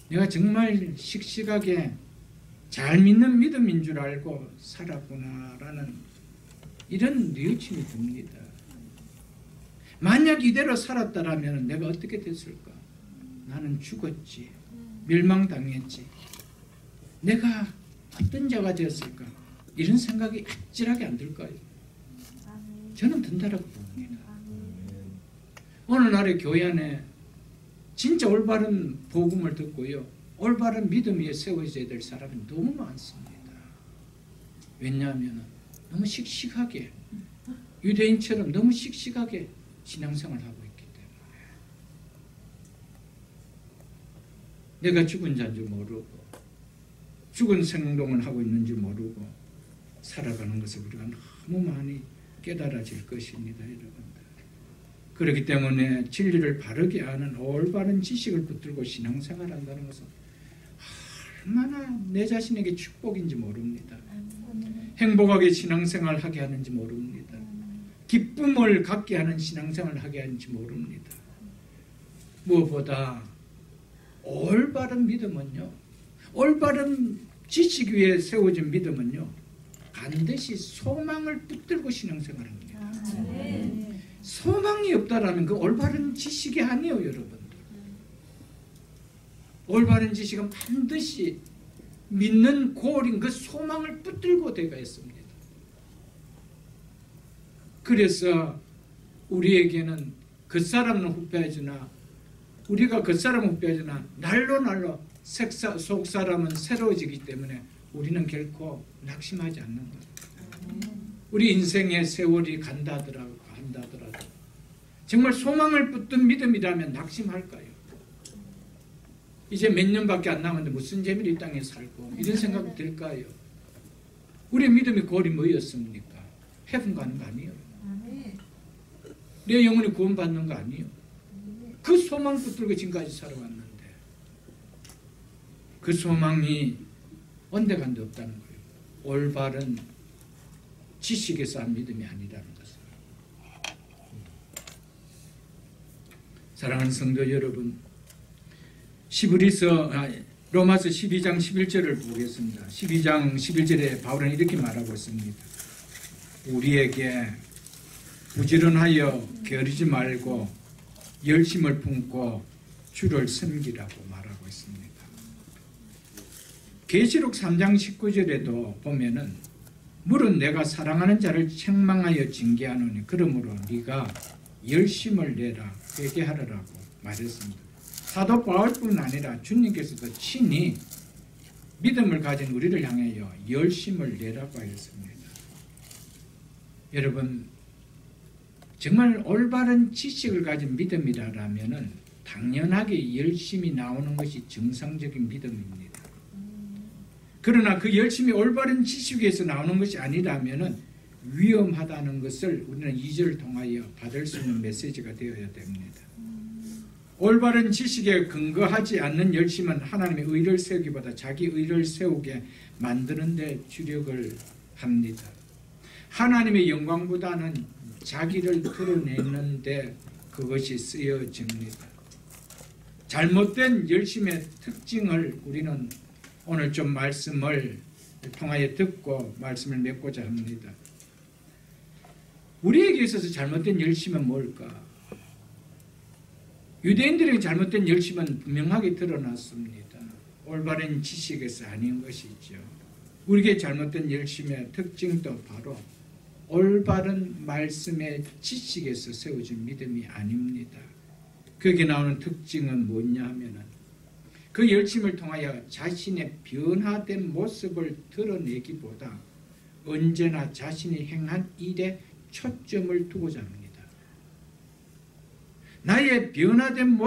A: 내가 정말 씩씩하게 잘 믿는 믿음인 줄 알고 살았구나라는 이런 뉘우침이 듭니다. 만약 이대로 살았다면 내가 어떻게 됐을까? 나는 죽었지. 멸망당했지. 내가 어떤 자가 되었을까? 이런 생각이 아찔하게 안 들까요? 저는 든다라고 봅니다. 오늘날의 교회 안에 진짜 올바른 복음을 듣고요, 올바른 믿음 위에 세워져야 될 사람이 너무 많습니다. 왜냐하면 너무 씩씩하게, 유대인처럼 너무 씩씩하게 신앙생활을 하고 있기 때문에 내가 죽은 자인 줄 모르고 죽은 생동을 하고 있는 줄 모르고 살아가는 것을 우리가 너무 많이 깨달아질 것입니다, 여러분들. 그렇기 때문에 진리를 바르게 아는 올바른 지식을 붙들고 신앙생활을 한다는 것은 얼마나 내 자신에게 축복인지 모릅니다. 행복하게 신앙생활을 하게 하는지 모릅니다. 기쁨을 갖게 하는 신앙생활을 하게 하는지 모릅니다. 무엇보다 올바른 믿음은요, 올바른 지식 위에 세워진 믿음은요, 반드시 소망을 붙들고 신앙생활합니다. 소망이 없다라면 그 올바른 지식이 아니에요, 여러분들. 올바른 지식은 반드시 믿는 고울인 그 소망을 붙들고 되어야 했습니다. 그래서 우리에게는 겉사람은 후패하지나 우리가 겉사람은 후패하지나 날로 속사람은 새로워지기 때문에 우리는 결코 낙심하지 않는다. 우리 인생의 세월이 간다 하더라도 정말 소망을 붙든 믿음이라면 낙심할까요? 이제 몇 년밖에 안 남았는데 무슨 재미로 이 땅에 살고 이런 생각이 들까요? 우리의 믿음의 골이 뭐였습니까? 해분 가는 거 아니에요? 내 영혼이 구원받는 거 아니에요? 그 소망 붙들고 지금까지 살아왔는데 그 소망이 온데간데 없다는 거예요. 올바른 지식에서 한 믿음이 아니라는 것을. 사랑하는 성도 여러분, 로마서 12장 11절을 보겠습니다. 12장 11절에 바울은 이렇게 말하고 있습니다. 우리에게 부지런하여 게으르지 말고 열심을 품고 주를 섬기라고 말하고 있습니다. 계시록 3장 19절에도 보면은 물은 내가 사랑하는 자를 책망하여 징계하노니 그러므로 네가 열심을 내라 회개하라고 말했습니다. 사도 바울뿐 아니라 주님께서도 친히 믿음을 가진 우리를 향하여 열심을 내라고 하였습니다. 여러분, 정말 올바른 지식을 가진 믿음이라면 당연하게 열심이 나오는 것이 정상적인 믿음입니다. 그러나 그 열심이 올바른 지식에서 나오는 것이 아니라면 위험하다는 것을 우리는 2절을 통하여 받을 수 있는 메시지가 되어야 됩니다. 올바른 지식에 근거하지 않는 열심은 하나님의 의를 세우기보다 자기 의를 세우게 만드는 데 주력을 합니다. 하나님의 영광보다는 자기를 드러내는 데 그것이 쓰여집니다. 잘못된 열심의 특징을 우리는 오늘 좀 말씀을 통하여 듣고 말씀을 맺고자 합니다. 우리에게 있어서 잘못된 열심은 뭘까? 유대인들에게 잘못된 열심은 분명하게 드러났습니다. 올바른 지식에서 아닌 것이죠. 우리에게 잘못된 열심의 특징도 바로 올바른 말씀의 지식에서 세워진 믿음이 아닙니다. 거기에 나오는 특징은 뭐냐 하면은 그 열심을 통하여 자신의 변화된 모습을 드러내기보다 언제나 자신이 행한 일에 초점을 두고자 합니다. 나의 변화된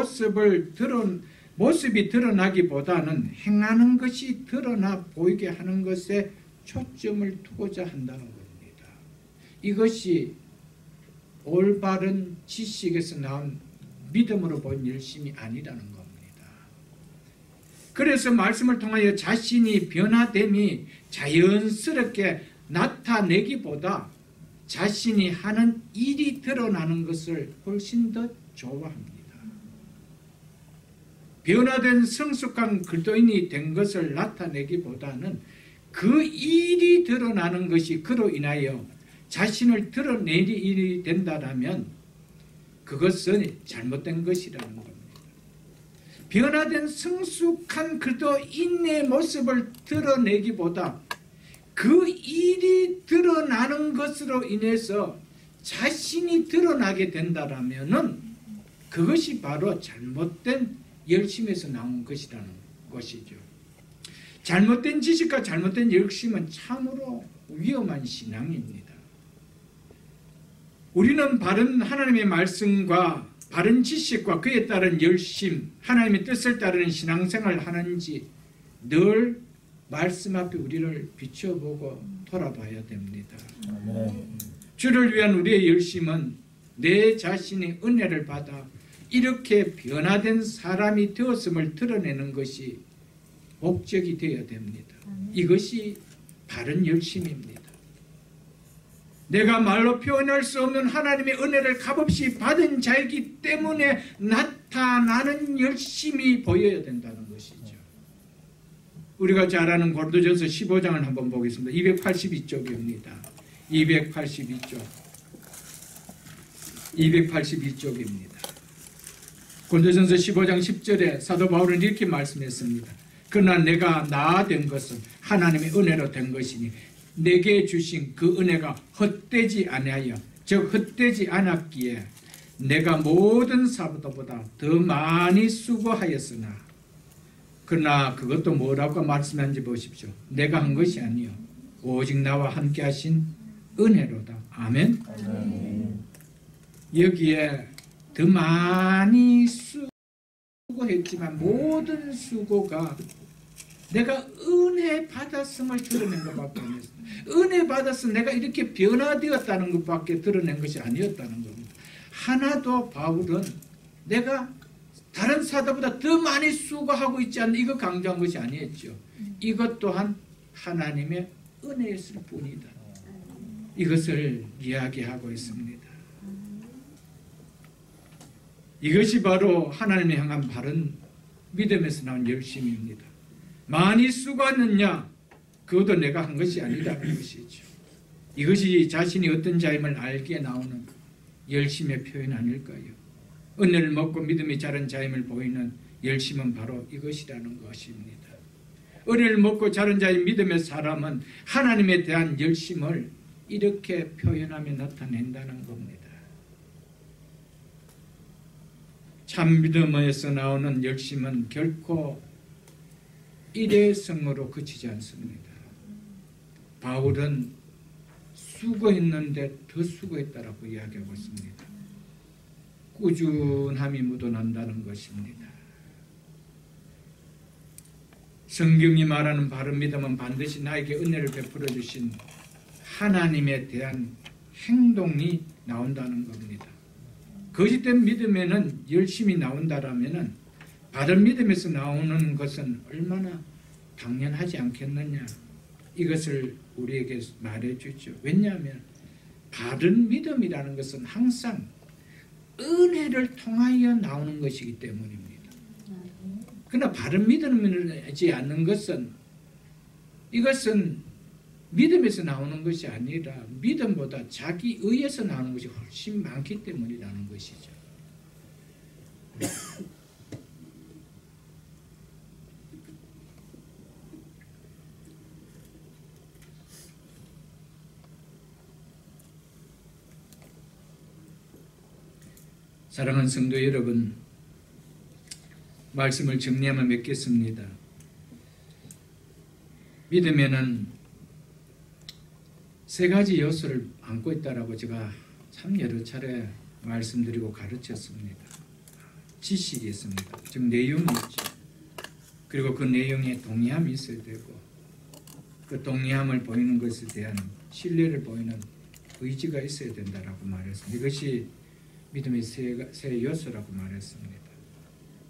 A: 모습이 드러나기보다는 행하는 것이 드러나 보이게 하는 것에 초점을 두고자 한다는 겁니다. 이것이 올바른 지식에서 나온 믿음으로 본 열심이 아니라는 겁니다. 그래서 말씀을 통하여 자신이 변화됨이 자연스럽게 나타내기보다 자신이 하는 일이 드러나는 것을 훨씬 더 좋아합니다. 변화된 성숙한 그리스도인이 된 것을 나타내기보다는 그 일이 드러나는 것이 그로 인하여 자신을 드러내는 일이 된다면 그것은 잘못된 것이라는 겁니다. 변화된 성숙한 그리스도인의 모습을 드러내기보다 그 일이 드러나는 것으로 인해서 자신이 드러나게 된다면 그것이 바로 잘못된 열심에서 나온 것이라는 것이죠. 잘못된 지식과 잘못된 열심은 참으로 위험한 신앙입니다. 우리는 바른 하나님의 말씀과 바른 지식과 그에 따른 열심, 하나님의 뜻을 따르는 신앙생활을 하는지 늘 말씀 앞에 우리를 비춰보고 돌아봐야 됩니다. 주를 위한 우리의 열심은 내 자신의 은혜를 받아 이렇게 변화된 사람이 되었음을 드러내는 것이 목적이 되어야 됩니다. 이것이 바른 열심입니다. 내가 말로 표현할 수 없는 하나님의 은혜를 값없이 받은 자이기 때문에 나타나는 열심이 보여야 된다는 것이죠. 우리가 잘 아는 고린도전서 15장을 한번 보겠습니다. 282쪽입니다. 282쪽입니다. 고린도전서 15장 10절에 사도 바울은 이렇게 말씀했습니다. 그러나 내가 나아된 것은 하나님의 은혜로 된 것이니 내게 주신 그 은혜가 헛되지 아니하여 즉 헛되지 않았기에 내가 모든 사도보다 더 많이 수고하였으나 그러나 그것도 뭐라고 말씀하는지 보십시오. 내가 한 것이 아니요 오직 나와 함께 하신 은혜로다. 아멘. 여기에 더 많이 수고하였으나 수고했지만 모든 수고가 내가 은혜 받았음을 드러낸 것밖에 아니었습니다. 은혜 받았음 내가 이렇게 변화되었다는 것밖에 드러낸 것이 아니었다는 겁니다. 하나도 바울은 내가 다른 사도보다 더 많이 수고하고 있지 않나 이거 강조한 것이 아니었죠. 이것 또한 하나님의 은혜였을 뿐이다. 이것을 이야기하고 있습니다. 이것이 바로 하나님을 향한 바른 믿음에서 나온 열심입니다. 많이 수고하느냐 그것도 내가 한 것이 아니라는 것이죠. 이것이 자신이 어떤 자임을 알기에 나오는 열심의 표현 아닐까요? 은혜를 먹고 믿음이 자른 자임을 보이는 열심은 바로 이것이라는 것입니다. 은혜를 먹고 자른 자인 믿음의 사람은 하나님에 대한 열심을 이렇게 표현하며 나타낸다는 겁니다. 참 믿음에서 나오는 열심은 결코 일회성으로 그치지 않습니다. 바울은 수고했는데 더 수고했다라고 이야기하고 있습니다. 꾸준함이 묻어난다는 것입니다. 성경이 말하는 바른 믿음은 반드시 나에게 은혜를 베풀어 주신 하나님에 대한 행동이 나온다는 겁니다. 거짓된 믿음에는 열심히 나온다라면은 바른 믿음에서 나오는 것은 얼마나 당연하지 않겠느냐 이것을 우리에게 말해주죠. 왜냐하면 바른 믿음이라는 것은 항상 은혜를 통하여 나오는 것이기 때문입니다. 그러나 바른 믿음이지 않는 것은 이것은 믿음에서 나오는 것이 아니라 믿음보다 자기 의에서 나오는 것이 훨씬 많기 때문이라는 것이죠. 사랑하는 성도 여러분, 말씀을 정리하며 맺겠습니다. 믿음에는 세 가지 요소를 안고 있다라고 제가 참 여러 차례 말씀드리고 가르쳤습니다. 지식이 있습니다. 즉 내용이 있죠. 그리고 그 내용에 동의함이 있어야 되고 그 동의함을 보이는 것에 대한 신뢰를 보이는 의지가 있어야 된다라고 말했습니다. 이것이 믿음의 세 요소라고 말했습니다.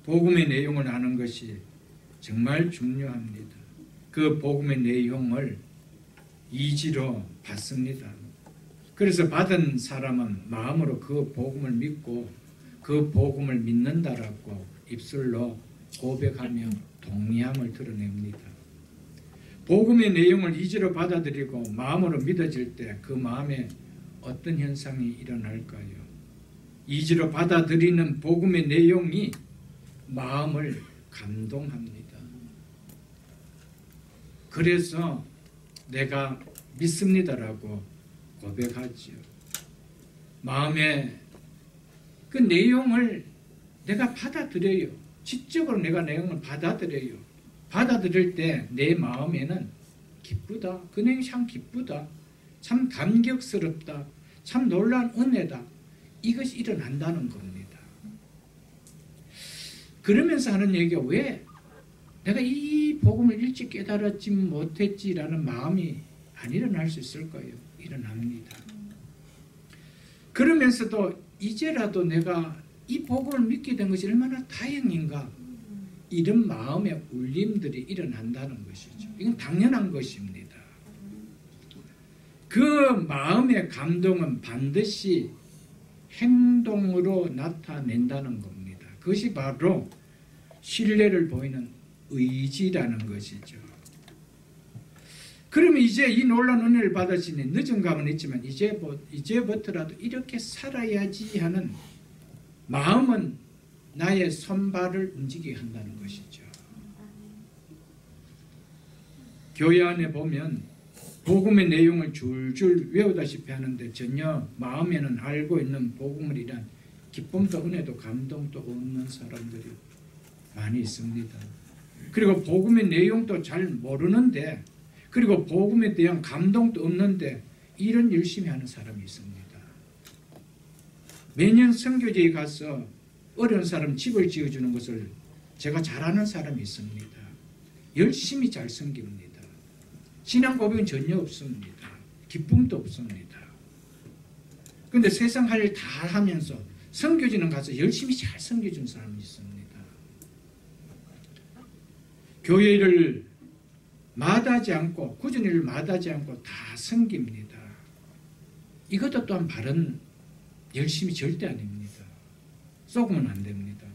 A: 복음의 내용을 아는 것이 정말 중요합니다. 그 복음의 내용을 이지로 받습니다. 그래서 받은 사람은 마음으로 그 복음을 믿고 그 복음을 믿는다라고 입술로 고백하며 동의함을 드러냅니다. 복음의 내용을 이지로 받아들이고 마음으로 믿어질 때 그 마음에 어떤 현상이 일어날까요? 이지로 받아들이는 복음의 내용이 마음을 감동합니다. 그래서 내가 믿습니다라고 고백하지요. 마음에 그 내용을 내가 받아들여요. 지적으로 내가 내용을 받아들여요. 받아들일 때 내 마음에는 기쁘다. 그 내용이 참 기쁘다. 참 감격스럽다. 참 놀라운 은혜다. 이것이 일어난다는 겁니다. 그러면서 하는 얘기가 왜 내가 이 복음을 일찍 깨달았지 못했지라는 마음이 안 일어날 수 있을까요? 일어납니다. 그러면서도 이제라도 내가 이 복음을 믿게 된 것이 얼마나 다행인가 이런 마음의 울림들이 일어난다는 것이죠. 이건 당연한 것입니다. 그 마음의 감동은 반드시 행동으로 나타낸다는 겁니다. 그것이 바로 신뢰를 보이는 의지라는 것이죠. 그러면 이제 이 놀라운 은혜를 받으시니 늦은 감은 있지만 이제부터라도 이렇게 살아야지 하는 마음은 나의 손발을 움직이게 한다는 것이죠. 교회 안에 보면 복음의 내용을 줄줄 외우다시피 하는데 전혀 마음에는 알고 있는 복음을 이란 기쁨도 은혜도 감동도 없는 사람들이 많이 있습니다. 그리고 복음의 내용도 잘 모르는데 그리고 복음에 대한 감동도 없는데 이런 열심히 하는 사람이 있습니다. 매년 선교제에 가서 어려운 사람 집을 지어주는 것을 제가 잘 아는 사람이 있습니다. 열심히 잘 섬깁니다. 신앙 고백은 전혀 없습니다. 기쁨도 없습니다. 그런데 세상 할 일 다 하면서 선교지는 가서 열심히 잘 섬겨준 사람이 있습니다. 교회 일을 마다하지 않고 굳은 일을 마다하지 않고 다 섬깁니다. 이것도 또한 바른 열심이 절대 아닙니다. 속으면 안 됩니다.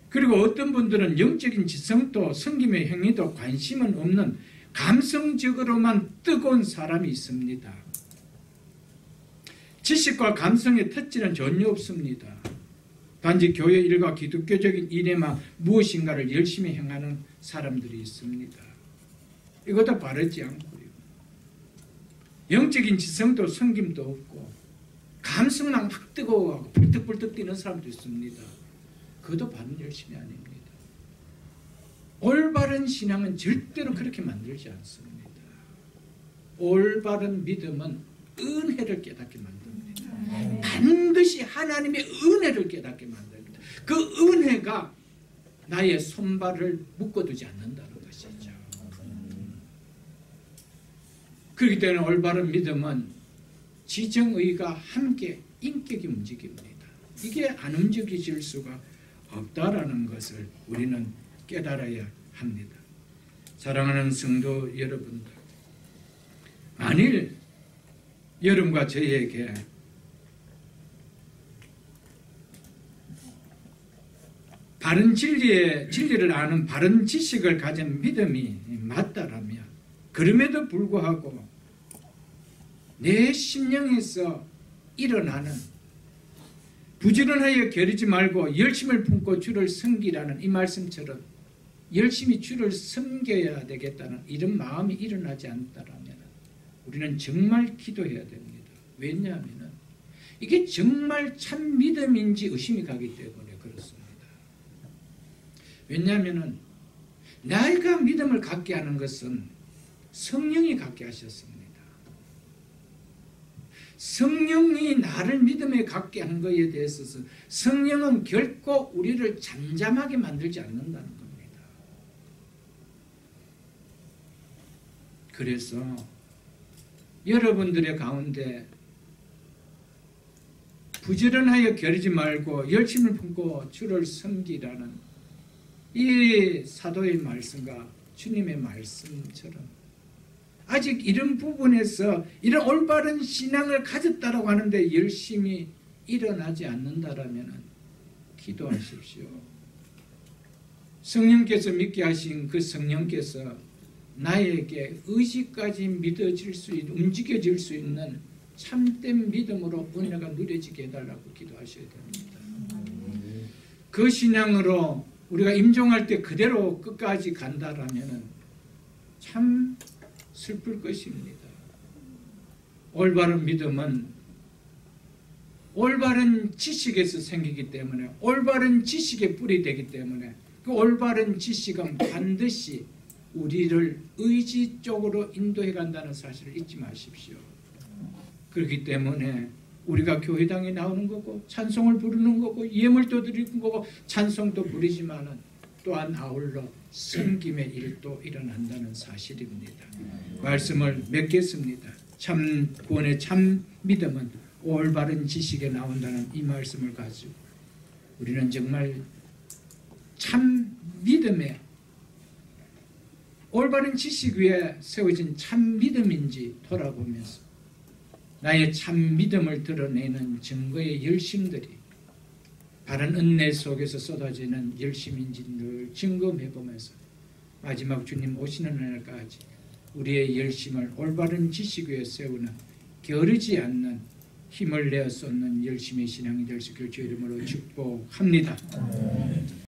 A: 그리고 어떤 분들은 영적인 지성도 섬김의 행위도 관심은 없는 감성적으로만 뜨거운 사람이 있습니다. 지식과 감성의 터치는 전혀 없습니다. 단지 교회 일과 기독교적인 일에만 무엇인가를 열심히 행하는 사람들이 있습니다. 이것도 바르지 않고요. 영적인 지성도 섬김도 없고 감성은 확 뜨거워하고 불떡불떡 뛰는 사람도 있습니다. 그것도 바른 열심이 아닙니다. 올바른 신앙은 절대로 그렇게 만들지 않습니다. 올바른 믿음은 은혜를 깨닫게 만듭니다. 반드시 하나님의 은혜를 깨닫게 만듭니다. 그 은혜가 나의 손발을 묶어두지 않는다는 것이죠. 그렇기 때문에 올바른 믿음은 지정의가 함께 인격이 움직입니다. 이게 안 움직여질 수가 없다라는 것을 우리는 깨달아야 합니다. 사랑하는 성도 여러분들, 만일 여러분과 저에게 바른 진리를 아는 바른 지식을 가진 믿음이 맞다라면, 그럼에도 불구하고 내 심령에서 일어나는 부지런하여 게으르지 말고 열심을 품고 주를 섬기라는 이 말씀처럼 열심히 주를 섬겨야 되겠다는 이런 마음이 일어나지 않다라면 우리는 정말 기도해야 됩니다. 왜냐하면 이게 정말 참 믿음인지 의심이 가기 때문에 그렇습니다. 왜냐하면 내가 믿음을 갖게 하는 것은 성령이 갖게 하셨습니다. 성령이 나를 믿음에 갖게 한 것에 대해서 성령은 결코 우리를 잠잠하게 만들지 않는다는 겁니다. 그래서 여러분들의 가운데 부지런하여 게으르지 말고 열심을 품고 주를 섬기라는 이 사도의 말씀과 주님의 말씀처럼 아직 이런 부분에서 이런 올바른 신앙을 가졌다라고 하는데 열심히 일어나지 않는다라면 기도하십시오. 성령께서 믿게 하신 그 성령께서 나에게 의지까지 믿어질 수 있는, 움직여질 수 있는 참된 믿음으로 은혜가 누려지게 해달라고 기도하셔야 됩니다. 그 신앙으로 우리가 임종할 때 그대로 끝까지 간다라면 참 슬플 것입니다. 올바른 믿음은 올바른 지식에서 생기기 때문에, 올바른 지식의 뿌리 되기 때문에 그 올바른 지식은 반드시 우리를 의지 쪽으로 인도해 간다는 사실을 잊지 마십시오. 그렇기 때문에 우리가 교회당에 나오는 거고 찬송을 부르는 거고 예물도 드리는 거고 찬송도 부리지만은 또한 아울러 섬김의 일도 일어난다는 사실입니다. 말씀을 맺겠습니다. 참 구원의 참 믿음은 올바른 지식에 나온다는 이 말씀을 가지고 우리는 정말 참 믿음에 올바른 지식 위에 세워진 참 믿음인지 돌아보면서 나의 참 믿음을 드러내는 증거의 열심들이 바른 은혜 속에서 쏟아지는 열심인지 늘 점검해보면서 마지막 주님 오시는 날까지 우리의 열심을 올바른 지식 위에 세우는 게으르지 않는 힘을 내어 쏟는 열심의 신앙이 될 수 있기를 주의 이름으로 축복합니다.